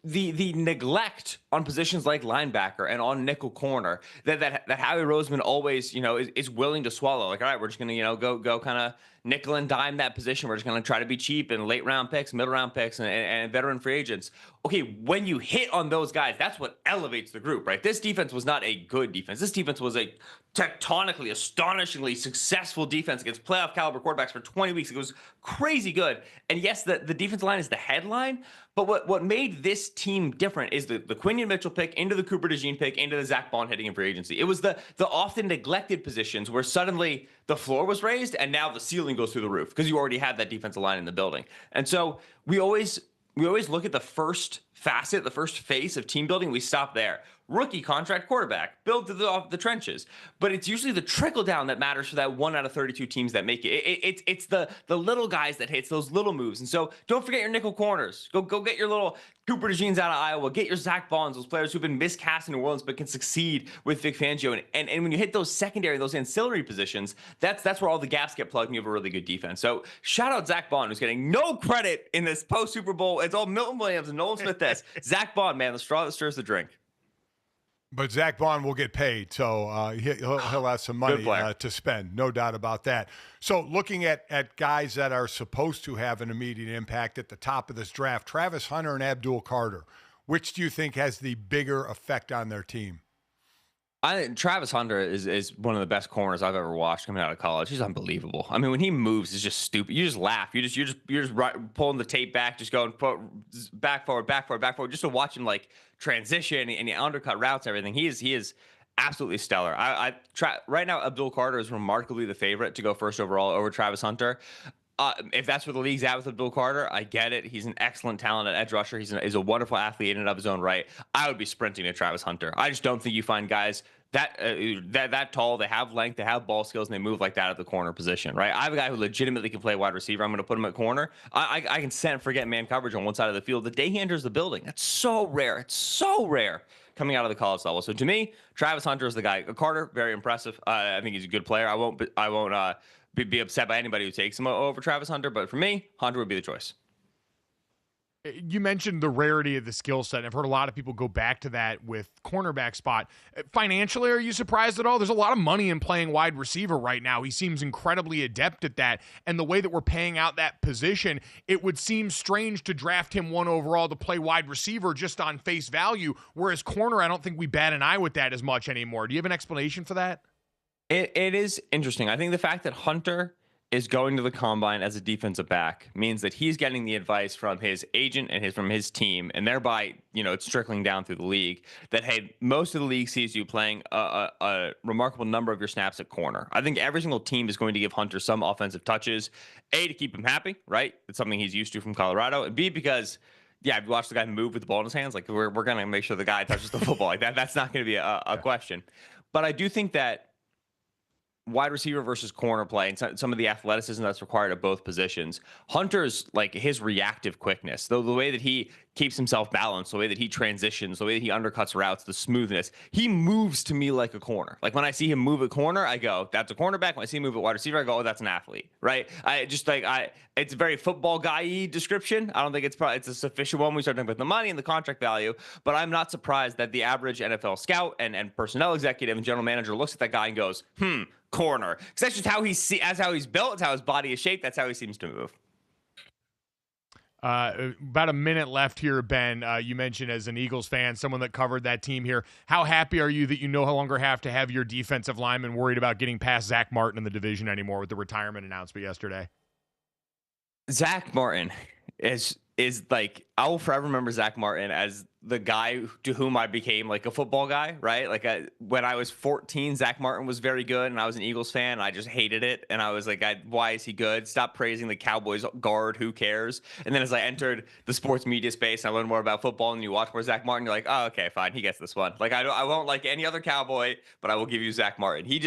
The neglect on positions like linebacker and on nickel corner that Howie Roseman always, is willing to swallow. All right, we're just going to, go kind of nickel and dime that position. We're just going to try to be cheap and late round picks, middle round picks, and veteran free agents. Okay, when you hit on those guys, that's what elevates the group, right? This defense was not a good defense. This defense was a tectonically, astonishingly successful defense against playoff caliber quarterbacks for 20 weeks. It was crazy good. And yes, the defensive line is the headline, but what made this team different is the Quinion Mitchell pick into the Cooper DeJean pick into the Zach Bond hitting in free agency. It was the often neglected positions where suddenly the floor was raised and now the ceiling goes through the roof because you already had that defensive line in the building. And so we always look at the first facet, the first phase of team building, we stop there. Rookie contract quarterback, build to the trenches. But it's usually the trickle down that matters for that 1 out of 32 teams that make it. It's the little guys that hits those little moves. And so don't forget your nickel corners. Go get your little Cooper DeJeans out of Iowa. Get your Zach Bonds, those players who've been miscast in New Orleans but can succeed with Vic Fangio. And when you hit those secondary, those ancillary positions, that's where all the gaps get plugged and you have a really good defense. So shout out Zach Bond, who's getting no credit in this post-Super Bowl. It's all Milton Williams and Nolan Smith. Zach Bond, man, the straw that stirs the drink. But Zach Bond will get paid, so he'll have some money to spend, no doubt about that. So looking at guys that are supposed to have an immediate impact at the top of this draft, Travis Hunter and Abdul Carter, which do you think has the bigger effect on their team? I think Travis Hunter is one of the best corners I've ever watched coming out of college. He's unbelievable. I mean, when he moves, it's just stupid. You just laugh. You're just pulling the tape back, just going back forward, just to watch him like transition and the undercut routes, everything. He is absolutely stellar. Right now, Abdul Carter is remarkably the favorite to go first overall over Travis Hunter. If that's where the league's at with Abdul Carter, I get it. He's an excellent talent at edge rusher. He's a wonderful athlete in and of his own right. I would be sprinting to Travis Hunter. I just don't think you find guys that tall. They have length, they have ball skills, and they move like that at the corner position, right? I have a guy who legitimately can play wide receiver. I'm going to put him at corner. I can set and forget man coverage on one side of the field. The day he enters the building, that's so rare. It's so rare coming out of the college level. So to me, Travis Hunter is the guy. Carter, very impressive. I think he's a good player. I won't be upset by anybody who takes him over Travis Hunter, but for me, Hunter would be the choice. You mentioned the rarity of the skill set. I've heard a lot of people go back to that with cornerback spot. Financially, are you surprised at all? There's a lot of money in playing wide receiver right now. He seems incredibly adept at that. And the way that we're paying out that position, it would seem strange to draft him 1 overall to play wide receiver just on face value. Whereas corner, I don't think we bat an eye with that as much anymore. Do you have an explanation for that? It is interesting. I think the fact that Hunter is going to the combine as a defensive back means that he's getting the advice from his agent and from his team, and thereby, it's trickling down through the league that, hey, most of the league sees you playing a remarkable number of your snaps at corner. I think every single team is going to give Hunter some offensive touches, A, to keep him happy, right? It's something he's used to from Colorado, and B, because I've watched the guy move with the ball in his hands. Like, we're going to make sure the guy touches the football. Like that's not going to be a question. But I do think that wide receiver versus corner play and some of the athleticism that's required at both positions. Hunter's, like, his reactive quickness, the way that he keeps himself balanced, the way that he transitions, the way that he undercuts routes, the smoothness, he moves to me like a corner. Like, when I see him move at corner, I go, that's a cornerback. When I see him move at wide receiver, I go, oh, that's an athlete, right? It's a very football guy-y description. I don't think it's a sufficient one when we start talking about the money and the contract value, but I'm not surprised that the average NFL scout and personnel executive and general manager looks at that guy and goes, corner. Because that's just how how he's built. It's how his body is shaped. That's how he seems to move. About a minute left here, Ben. You mentioned as an Eagles fan, someone that covered that team here. How happy are you that you no longer have to have your defensive lineman worried about getting past Zach Martin in the division anymore with the retirement announcement yesterday? Zach Martin is like, I will forever remember Zach Martin as the guy to whom I became like a football guy, right? Like when I was 14, Zach Martin was very good, and I was an Eagles fan, and I just hated it. And I was like, why is he good? Stop praising the Cowboys guard. Who cares? And then as I entered the sports media space and I learned more about football, and you watch more Zach Martin, you're like, oh, okay, fine, he gets this one. Like I won't like any other Cowboy, but I will give you Zach Martin. He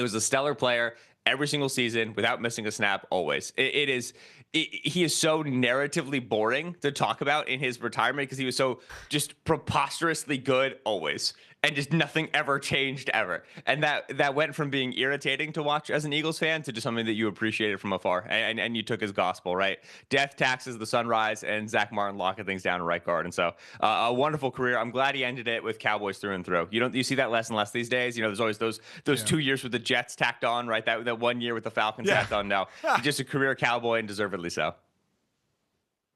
was a stellar player every single season without missing a snap, always. He is so narratively boring to talk about in his retirement because he was so just preposterously good always. And just nothing ever changed ever. And that went from being irritating to watch as an Eagles fan to just something that you appreciated from afar. And you took as gospel, right? Death, taxes, the sunrise, and Zach Martin locking things down in right guard. And so a wonderful career. I'm glad he ended it with Cowboys through and through. You see that less and less these days. There's always those 2 years with the Jets tacked on, right? That 1 year with the Falcons tacked on now. He's just a career Cowboy, and deservedly so.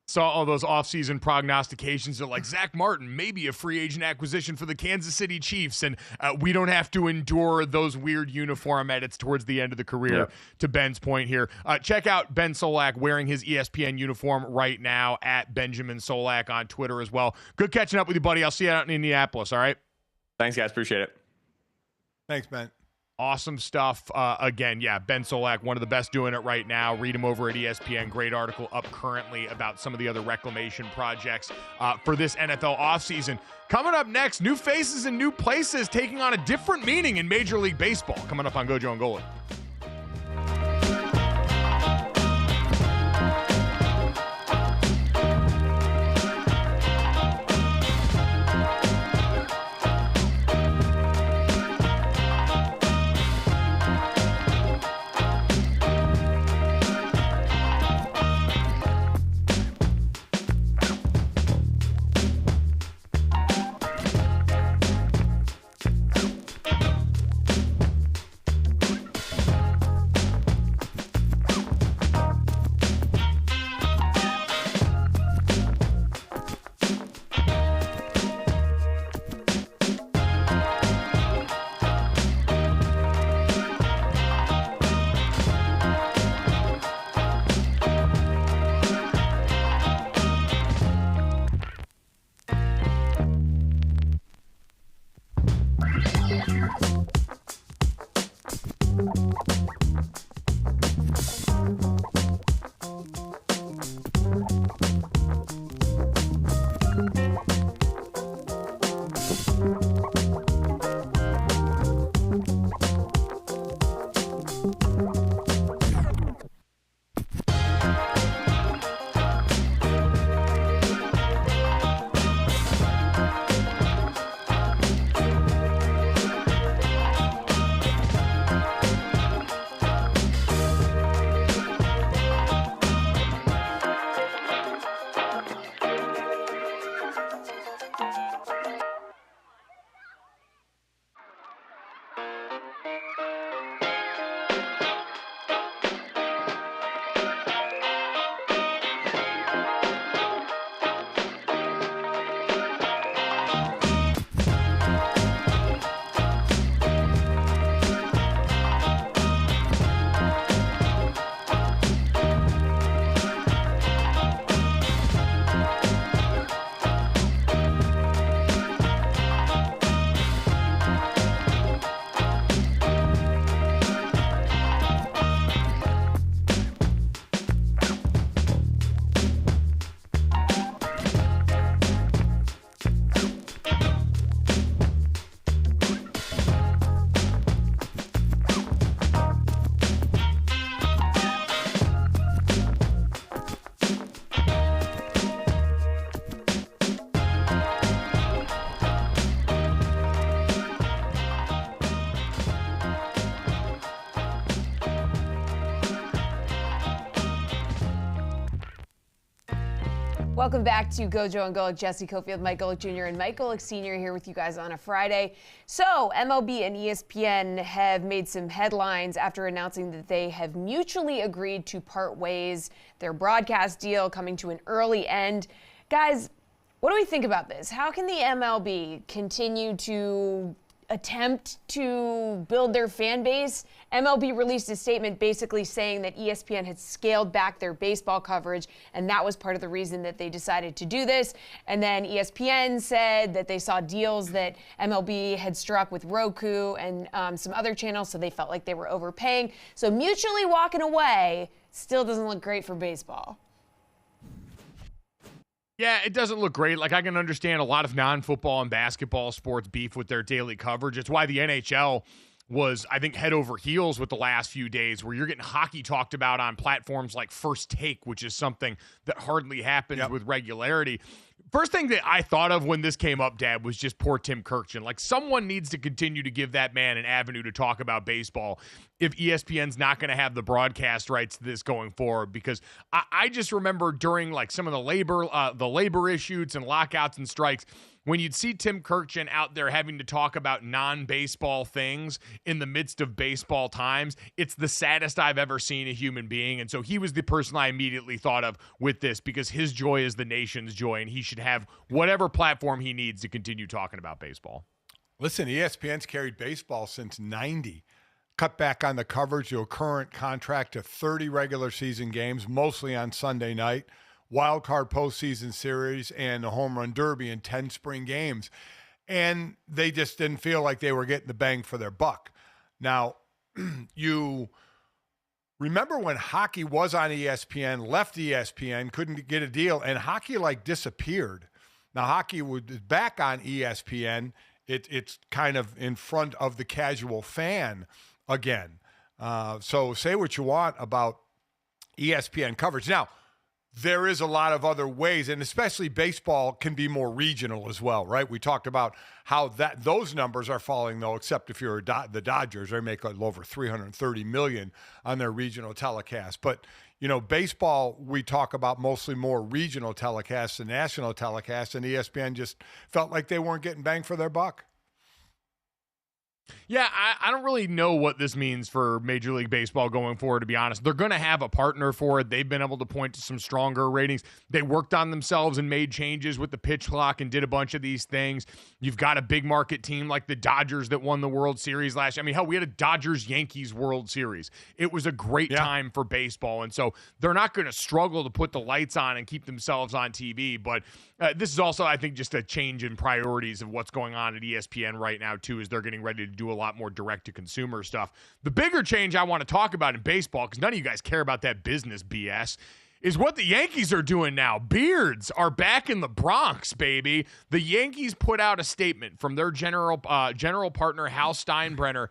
Saw all those offseason prognostications are like Zach Martin, maybe a free agent acquisition for the Kansas City Chiefs, and we don't have to endure those weird uniform edits towards the end of the career, yeah. To Ben's point here. Check out Ben Solak wearing his ESPN uniform right now at Benjamin Solak on Twitter as well. Good catching up with you, buddy. I'll see you out in Indianapolis, all right? Thanks, guys. Appreciate it. Thanks, Ben. Awesome stuff. Again, yeah, Ben Solak, one of the best doing it right now. Read him over at ESPN. Great article up currently about some of the other reclamation projects for this NFL offseason. Coming up next, new faces and new places taking on a different meaning in Major League Baseball. Coming up on Gojo and Golic. Welcome back to Gojo and Golic. Jesse Cofield, Mike Golic Jr. and Mike Golic Sr. here with you guys on a Friday. So MLB and ESPN have made some headlines after announcing that they have mutually agreed to part ways, their broadcast deal coming to an early end. Guys, what do we think about this? How can the MLB continue to attempt to build their fan base? MLB released a statement basically saying that ESPN had scaled back their baseball coverage, and that was part of the reason that they decided to do this. And then ESPN said that they saw deals that MLB had struck with Roku and some other channels, so they felt like they were overpaying. So mutually walking away still doesn't look great for baseball. Yeah, it doesn't look great. Like, I can understand a lot of non-football and basketball sports beef with their daily coverage. It's why the NHL was, I think, head over heels with the last few days, where you're getting hockey talked about on platforms like First Take, which is something that hardly happens with regularity. First thing that I thought of when this came up, Dad, was just poor Tim Kirkjian. Like, someone needs to continue to give that man an avenue to talk about baseball if ESPN's not going to have the broadcast rights to this going forward. Because I just remember during, like, some of the labor issues and lockouts and strikes, when you'd see Tim Kirkjian out there having to talk about non-baseball things in the midst of baseball times, it's the saddest I've ever seen a human being. And so he was the person I immediately thought of with this, because his joy is the nation's joy, and he should have whatever platform he needs to continue talking about baseball. Listen, ESPN's carried baseball since '90. Cut back on the coverage to a current contract of 30 regular season games, mostly on Sunday night, wild card postseason series, and the home run derby in 10 spring games. And they just didn't feel like they were getting the bang for their buck. Now, you remember when hockey was on ESPN, left ESPN, couldn't get a deal, and hockey like disappeared. Now, hockey was back on ESPN. It's kind of in front of the casual fan again. So say what you want about ESPN coverage. Now, there is a lot of other ways, and especially baseball can be more regional as well, right? We talked about how those numbers are falling, though, except if you're the Dodgers. They make over $330 million on their regional telecast. But, baseball, we talk about mostly more regional telecasts than national telecasts, and ESPN just felt like they weren't getting bang for their buck. Yeah, I don't really know what this means for Major League Baseball going forward, to be honest. They're going to have a partner for it. They've been able to point to some stronger ratings. They worked on themselves and made changes with the pitch clock and did a bunch of these things. You've got a big market team like the Dodgers that won the World Series last year. I mean, hell, we had a Dodgers-Yankees World Series. It was a great time for baseball, and so they're not going to struggle to put the lights on and keep themselves on TV, but this is also, I think, just a change in priorities of what's going on at ESPN right now, too, as they're getting ready to do a lot more direct-to-consumer stuff. The bigger change I want to talk about in baseball, because none of you guys care about that business BS, is what the Yankees are doing now. Beards are back in the Bronx, baby. The Yankees put out a statement from their general partner, Hal Steinbrenner,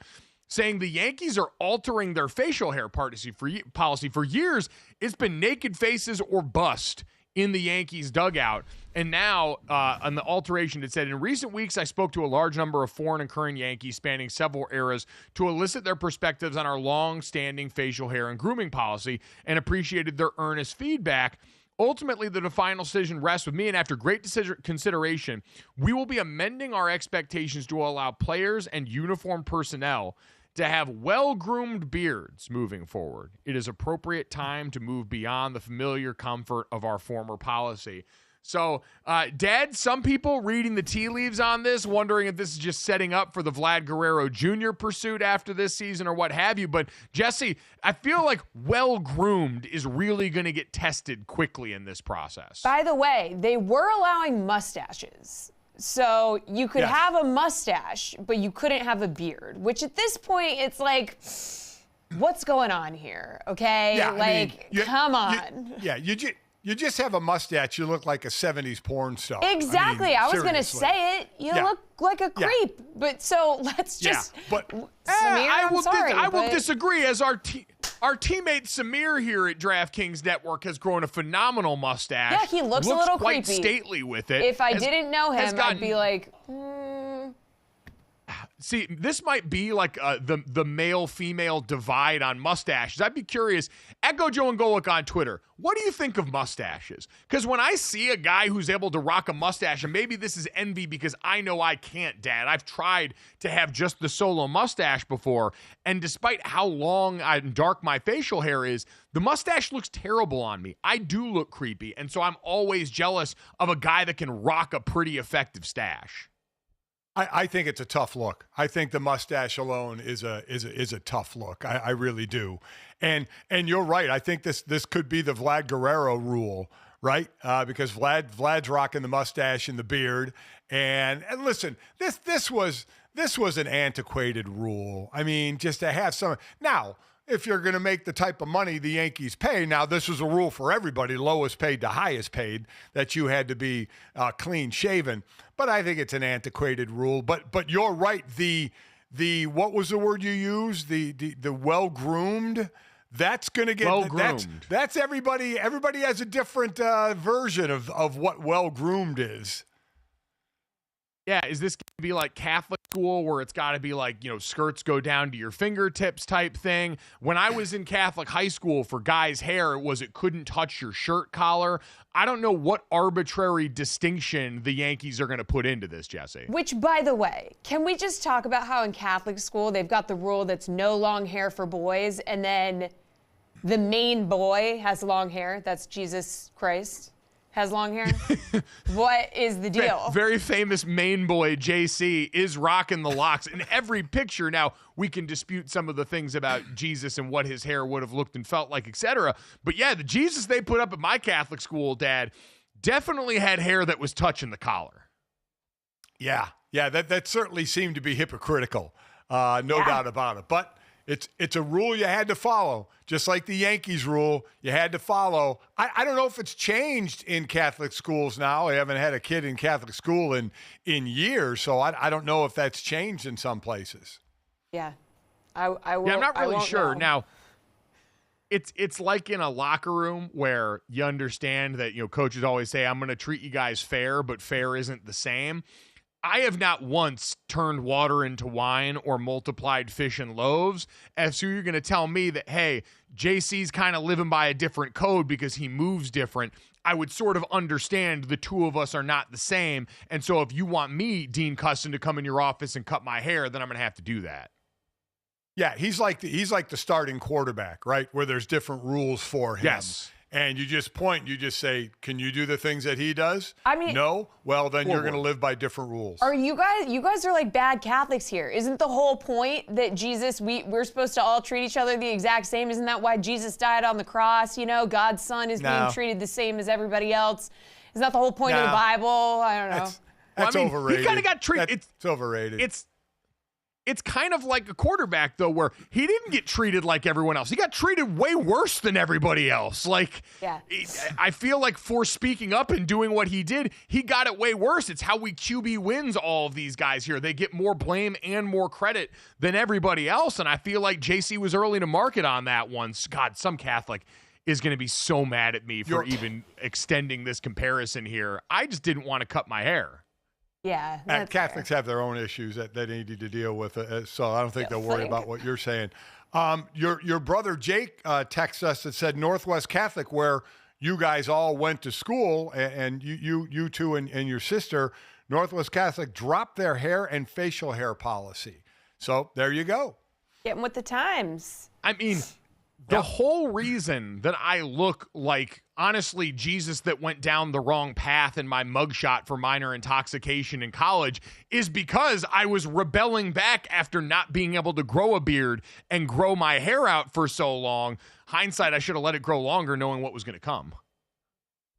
saying the Yankees are altering their facial hair policy for years. It's been naked faces or bust in the Yankees dugout. And now, on the alteration, it said, in recent weeks, I spoke to a large number of foreign and current Yankees spanning several eras to elicit their perspectives on our long-standing facial hair and grooming policy and appreciated their earnest feedback. Ultimately, the final decision rests with me, and after great consideration, we will be amending our expectations to allow players and uniform personnel to have well-groomed beards moving forward. It is appropriate time to move beyond the familiar comfort of our former policy. So, Dad, some people reading the tea leaves on this, wondering if this is just setting up for the Vlad Guerrero Jr. pursuit after this season or what have you. But, Jesse, I feel like well-groomed is really going to get tested quickly in this process. By the way, they were allowing mustaches. So you could have a mustache, but you couldn't have a beard, which at this point, it's like, what's going on here? Okay? Yeah, come on. You just have a mustache, you look like a 70s porn star. Exactly. I was going to say it. You look like a creep. But so let's just. Samir, I will disagree, as our teammate Samir here at DraftKings Network has grown a phenomenal mustache. Yeah, he looks a little quite creepy. Stately with it. If I didn't know him, I'd be like, See, this might be like the male-female divide on mustaches. I'd be curious, at Gojo and Golic on Twitter, what do you think of mustaches? Because when I see a guy who's able to rock a mustache, and maybe this is envy because I know I can't, Dad. I've tried to have just the solo mustache before, and despite how long and dark my facial hair is, the mustache looks terrible on me. I do look creepy, and so I'm always jealous of a guy that can rock a pretty effective stash. I think it's a tough look. I think the mustache alone is a tough look. I really do. And you're right. I think this could be the Vlad Guerrero rule, right? Because Vlad's rocking the mustache and the beard. And listen, this was an antiquated rule. I mean, just to have some now. If you're going to make the type of money the Yankees pay, now this was a rule for everybody, lowest paid to highest paid, that you had to be clean shaven. But I think it's an antiquated rule. But you're right. The what was the word you used? The well groomed. That's going to get well groomed. That's everybody. Everybody has a different version of what well groomed is. Yeah, is this going to be like Catholic school where it's got to be like, skirts go down to your fingertips type thing? When I was in Catholic high school, for guys' hair, it couldn't touch your shirt collar. I don't know what arbitrary distinction the Yankees are going to put into this, Jesse. Which, by the way, can we just talk about how in Catholic school they've got the rule that's no long hair for boys, and then the main boy has long hair, that's Jesus Christ, has long hair? What is the deal? Very famous main boy, JC, is rocking the locks in every picture. Now, we can dispute some of the things about Jesus and what his hair would have looked and felt like, etc. But yeah, the Jesus they put up at my Catholic school, Dad, definitely had hair that was touching the collar. Yeah, that certainly seemed to be hypocritical. No doubt about it. But it's a rule you had to follow, just like the Yankees rule you had to follow. I don't know if it's changed in Catholic schools now. I haven't had a kid in Catholic school in years, so I don't know if that's changed in some places. Yeah. I'm not really sure. Know. Now, it's like in a locker room where you understand that, coaches always say, I'm going to treat you guys fair, but fair isn't the same. I have not once turned water into wine or multiplied fish and loaves. And so you're going to tell me that, hey, JC's kind of living by a different code because he moves different. I would sort of understand the two of us are not the same. And so if you want me, Dean Custon, to come in your office and cut my hair, then I'm going to have to do that. Yeah, he's like the starting quarterback, right? Where there's different rules for him. Yes. And you just point, you just say, can you do the things that he does? I mean, no? Well, then you're going to live by different rules. Are you guys are like bad Catholics here. Isn't the whole point that Jesus, we're supposed to all treat each other the exact same? Isn't that why Jesus died on the cross? God's son is being treated the same as everybody else. Isn't that the whole point of the Bible? I don't know. That's overrated. He kind of got treated. It's overrated. It's kind of like a quarterback, though, where he didn't get treated like everyone else. He got treated way worse than everybody else. I feel like for speaking up and doing what he did, he got it way worse. It's how we QB wins all of these guys here. They get more blame and more credit than everybody else, and I feel like JC was early to market on that one. God, some Catholic is going to be so mad at me for even extending this comparison here. I just didn't want to cut my hair. Yeah, Catholics have their own issues that they need to deal with, so I don't think they'll worry about what you're saying. Your brother Jake texted us that said Northwest Catholic, where you guys all went to school, and you two and your sister, Northwest Catholic dropped their hair and facial hair policy. So there you go. Getting with the times. I mean, the whole reason that I look like, honestly, Jesus that went down the wrong path in my mugshot for minor intoxication in college is because I was rebelling back after not being able to grow a beard and grow my hair out for so long. Hindsight, I should have let it grow longer knowing what was going to come.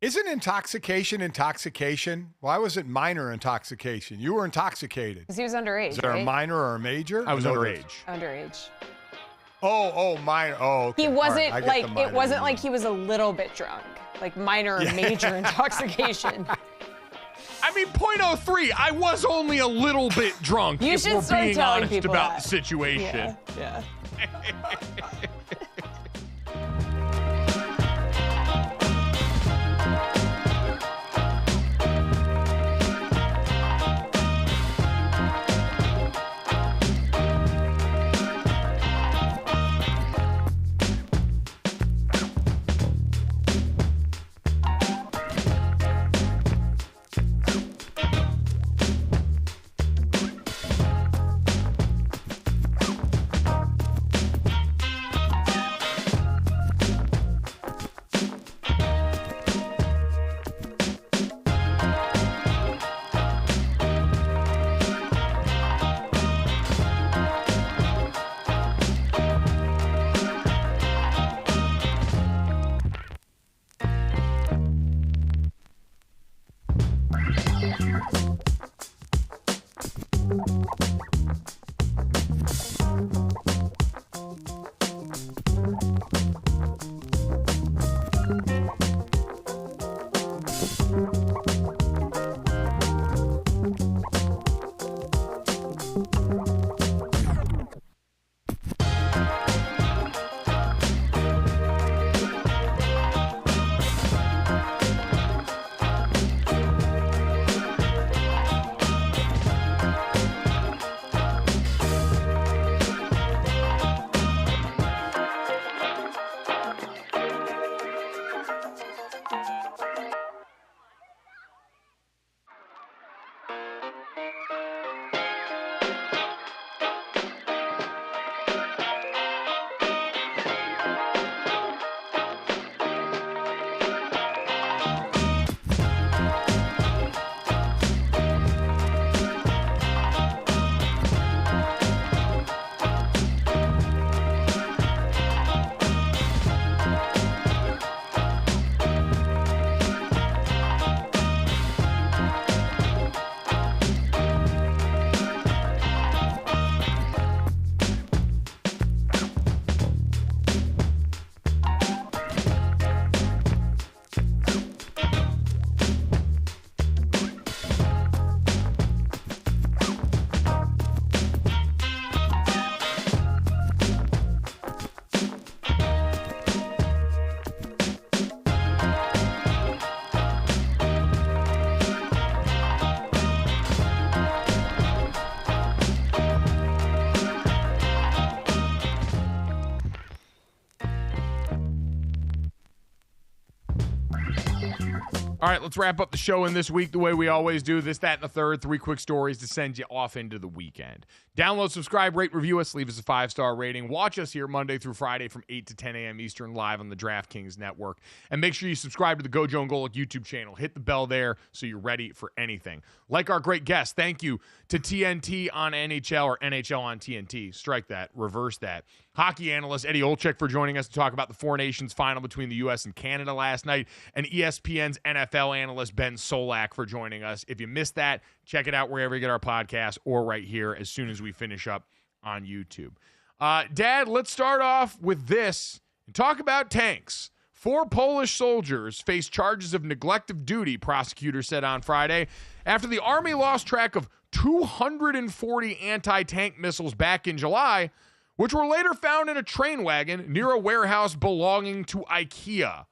Isn't intoxication? Why was it minor intoxication? You were intoxicated. Because he was underage, Is there a minor or a major? I was underage. Underage. Oh, minor. Oh, okay. He wasn't it wasn't like he was a little bit drunk, like minor or major intoxication. I mean, 0.03, I was only a little bit drunk. You if should we're start being telling honest people about that. the situation. Yeah. All right, let's wrap up the show in this week the way we always do. This, that, and the third. 3 quick stories to send you off into the weekend. Download, subscribe, rate, review us, leave us a 5-star rating. Watch us here Monday through Friday from 8 to 10 a.m. Eastern live on the DraftKings Network. And make sure you subscribe to the Gojo and Golic YouTube channel. Hit the bell there so you're ready for anything. Like our great guests, thank you to TNT on NHL or NHL on TNT. Strike that. Reverse that. Hockey analyst Eddie Olczyk for joining us to talk about the Four Nations final between the U.S. and Canada last night, and ESPN's NFL analyst Ben Solak for joining us. If you missed that, check it out wherever you get our podcast or right here as soon as we finish up on YouTube. Dad, let's start off with this and talk about tanks. 4 Polish soldiers face charges of neglect of duty, prosecutors said on Friday, after the Army lost track of 240 anti-tank missiles back in July, which were later found in a train wagon near a warehouse belonging to IKEA.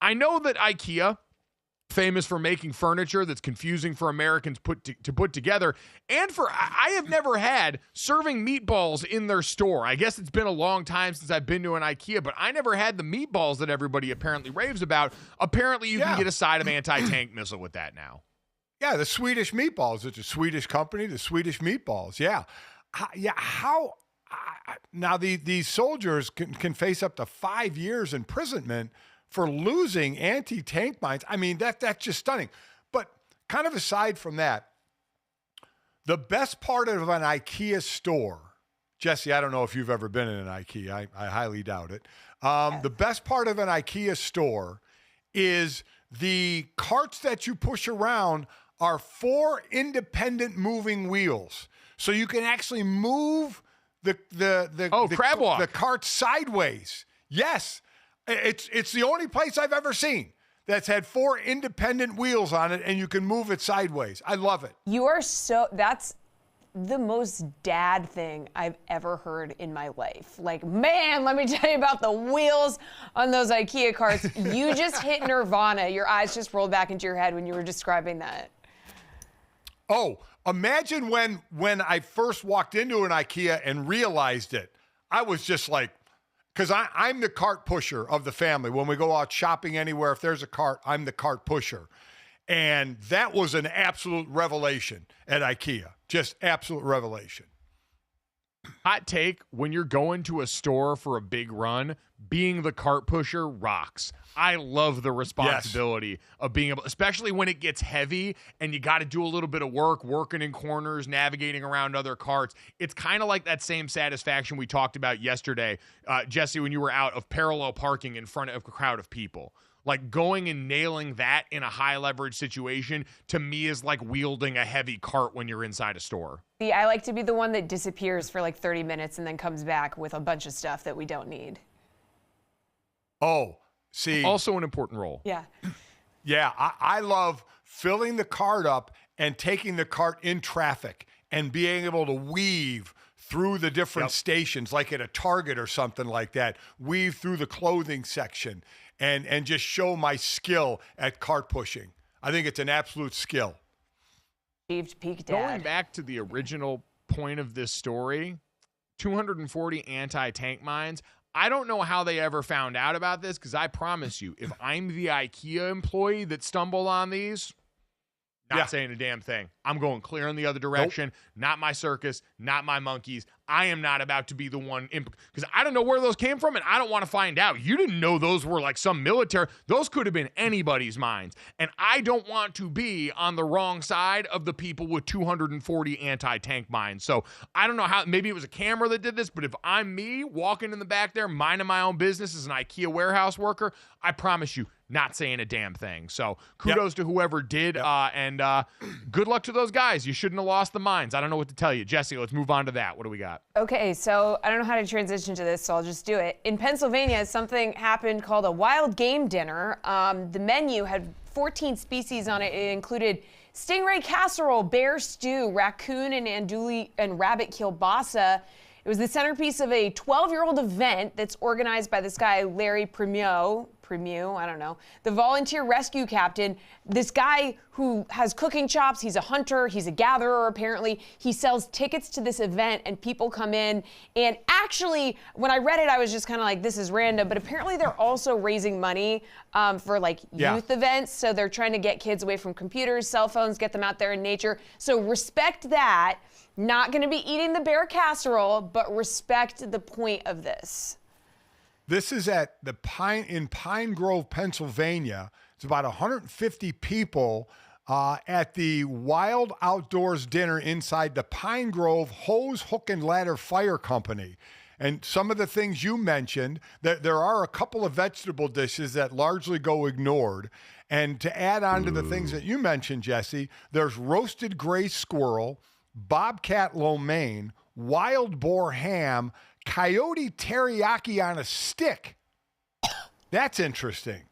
I know that IKEA, famous for making furniture that's confusing for Americans to put together, and for I have never had serving meatballs in their store. I guess it's been a long time since I've been to an IKEA, but I never had the meatballs that everybody apparently raves about. Apparently you can get a side of anti-tank missile with that now. Yeah, the Swedish meatballs. It's a Swedish company, the Swedish meatballs. Yeah. Now, these soldiers can face up to 5 years imprisonment for losing anti-tank mines. I mean, that's just stunning. But kind of aside from that, the best part of an IKEA store, Jesse, I don't know if you've ever been in an IKEA. I highly doubt it. The best part of an IKEA store is the carts that you push around are 4 independent moving wheels. So you can actually move crab walk. The cart sideways. Yes. It's the only place I've ever seen that's had 4 independent wheels on it, and you can move it sideways. I love it. That's the most dad thing I've ever heard in my life. Like, man, let me tell you about the wheels on those IKEA carts. You just hit nirvana. Your eyes just rolled back into your head when you were describing that. Oh, imagine when I first walked into an IKEA and realized it. I was just like, because I'm the cart pusher of the family. When we go out shopping anywhere, if there's a cart, I'm the cart pusher. And that was an absolute revelation at IKEA. Just absolute revelation. Hot take, when you're going to a store for a big run, being the cart pusher rocks. I love the responsibility of being able, especially when it gets heavy and you got to do a little bit of working in corners, navigating around other carts. It's kind of like that same satisfaction we talked about yesterday, Jesse, when you were out, of parallel parking in front of a crowd of people. Like, going and nailing that in a high leverage situation, to me, is like wielding a heavy cart when you're inside a store. See, I like to be the one that disappears for like 30 minutes and then comes back with a bunch of stuff that we don't need. Oh, see. Also an important role. Yeah. Yeah, I love filling the cart up and taking the cart in traffic and being able to weave through the different stations, like at a Target or something like that, weave through the clothing section and just show my skill at cart pushing. I think it's an absolute skill. Achieved peak dad. Going back to the original point of this story, 240 anti-tank mines. I don't know how they ever found out about this, because I promise you, if I'm the IKEA employee that stumbled on these, not saying a damn thing. I'm going clear in the other direction. Not my circus, not my monkeys. I am not about to be the one, because I don't know where those came from, and I don't want to find out. You didn't know those were like some military. Those could have been anybody's mines, and I don't want to be on the wrong side of the people with 240 anti-tank mines. So I don't know how. Maybe it was a camera that did this, but if I'm me walking in the back there, minding my own business as an IKEA warehouse worker, I promise you, not saying a damn thing. So kudos to whoever did, and good luck to those guys. You shouldn't have lost the mines. I don't know what to tell you. Jesse, let's move on to that. What do we got? Okay, so I don't know how to transition to this, so I'll just do it. In Pennsylvania, something happened called a wild game dinner. The menu had 14 species on it. It included stingray casserole, bear stew, raccoon and andouille and rabbit kielbasa. It was the centerpiece of a 12-year-old event that's organized by this guy, Larry Premio, Premium, I don't know. The volunteer rescue captain, this guy who has cooking chops, he's a hunter, he's a gatherer apparently. He sells tickets to this event and people come in. And actually, when I read it, I was just kind of like, this is random. But apparently they're also raising money for like youth events. So they're trying to get kids away from computers, cell phones, get them out there in nature. So respect that. Not going to be eating the bear casserole, but respect the point of this. This is at the in Pine Grove, Pennsylvania. It's about 150 people at the Wild Outdoors dinner inside the Pine Grove Hose, Hook, and Ladder Fire Company. And some of the things you mentioned, there are a couple of vegetable dishes that largely go ignored. And to add on to the things that you mentioned, Jesse, there's roasted gray squirrel, bobcat lo mein, wild boar ham, coyote teriyaki on a stick. That's interesting.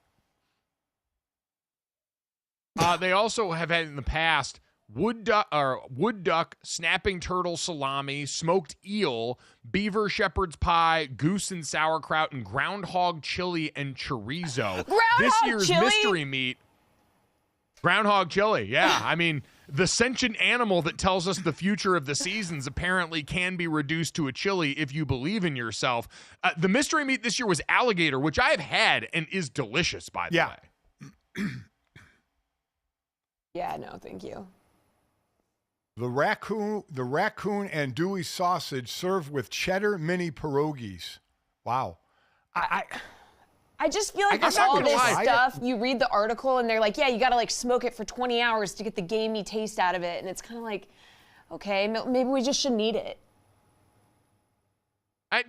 They also have had in the past wood duck, snapping turtle salami, smoked eel, beaver shepherd's pie, goose and sauerkraut, and groundhog chili and chorizo. This year's chili? mystery meat. Groundhog chili, yeah. I mean, the sentient animal that tells us the future of the seasons apparently can be reduced to a chili if you believe in yourself. The mystery meat this year was alligator, which I have had and is delicious, by the way. Yeah, no, thank you. The raccoon and Dewey sausage served with cheddar mini pierogies. Wow. I just feel like with all this stuff, you read the article and they're like, yeah, you got to like smoke it for 20 hours to get the gamey taste out of it. And it's kind of like, okay, maybe we just shouldn't eat it.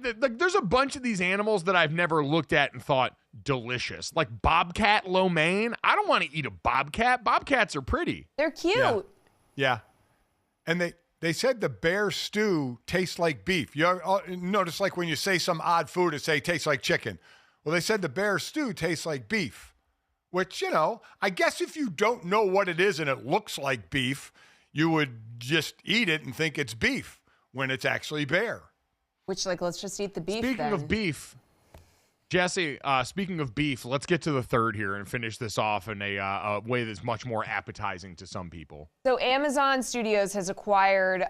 There's a bunch of these animals that I've never looked at and thought delicious. Like bobcat lo mein. I don't want to eat a bobcat. Bobcats are pretty. They're cute. Yeah. And they said the bear stew tastes like beef. You notice like when you say some odd food, it tastes like chicken. Well, they said the bear stew tastes like beef, which, you know, I guess if you don't know what it is and it looks like beef, you would just eat it and think it's beef when it's actually bear. Which, like, let's just eat the beef Speaking then. of beef, Jesse, speaking of beef, let's get to the third here and finish this off in a way that's much more appetizing to some people. So Amazon Studios has acquired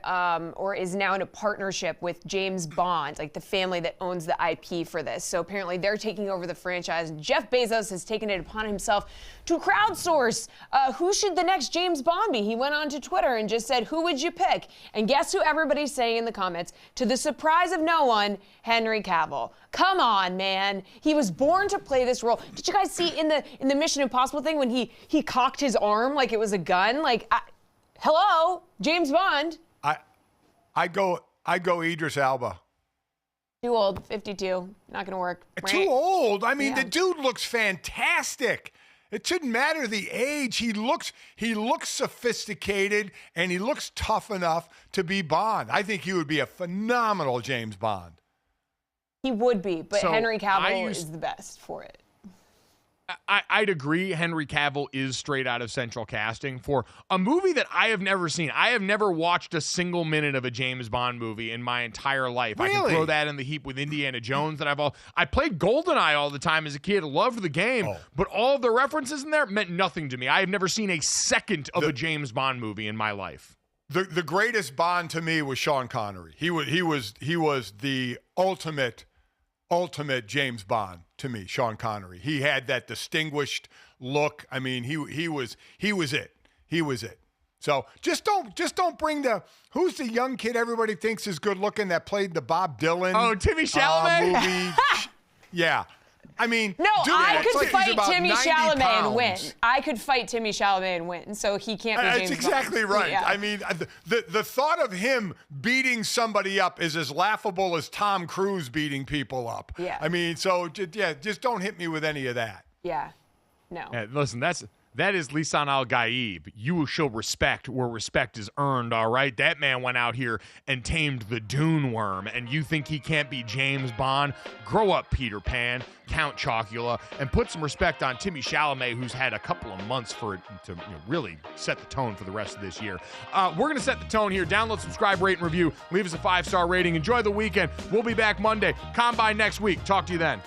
or is now in a partnership with James Bond, like the family that owns the IP for this. So apparently they're taking over the franchise. And Jeff Bezos has taken it upon himself to crowdsource who should the next James Bond be. He went on to Twitter and just said, who would you pick? And guess who everybody's saying in the comments? To the surprise of no one, Henry Cavill. Come on, man. He was born to play this role. Did you guys see in the Mission Impossible thing when he cocked his arm like it was a gun? Like, hello, James Bond. I go Idris Elba. Too old, 52. Not gonna work. Too old. I mean, the dude looks fantastic. It shouldn't matter the age. He looks sophisticated and he looks tough enough to be Bond. I think he would be a phenomenal James Bond. He would be, but So Henry Cavill is the best for it. I'd agree Henry Cavill is straight out of central casting for a movie that I have never seen. I have never watched a single minute of a James Bond movie in my entire life. Really? I can throw that in the heap with Indiana Jones that I played GoldenEye all the time as a kid, loved the game, but all of the references in there meant nothing to me. I have never seen a second of a James Bond movie in my life. The greatest Bond to me was Sean Connery. He was the ultimate James Bond to me, Sean Connery. He had that distinguished look. I mean, he was it. He was it. So just don't bring who's the young kid everybody thinks is good looking that played the Bob Dylan Timmy Chalamet movie. Yeah. I mean, no, dude, I could fight Timmy Chalamet and win. I could fight Timmy Chalamet and win, so he can't be James That's exactly Bond. right. Yeah. I mean, the thought of him beating somebody up is as laughable as Tom Cruise beating people up. Yeah. I mean, so just don't hit me with any of that. Yeah. No. Listen, that is Lisan Al-Gaib. You shall respect where respect is earned, all right? That man went out here and tamed the Dune worm, and you think he can't be James Bond? Grow up, Peter Pan, Count Chocula, and put some respect on Timmy Chalamet, who's had a couple of months for it to really set the tone for the rest of this year. We're going to set the tone here. Download, subscribe, rate, and review. Leave us a 5-star rating. Enjoy the weekend. We'll be back Monday. Combine next week. Talk to you then.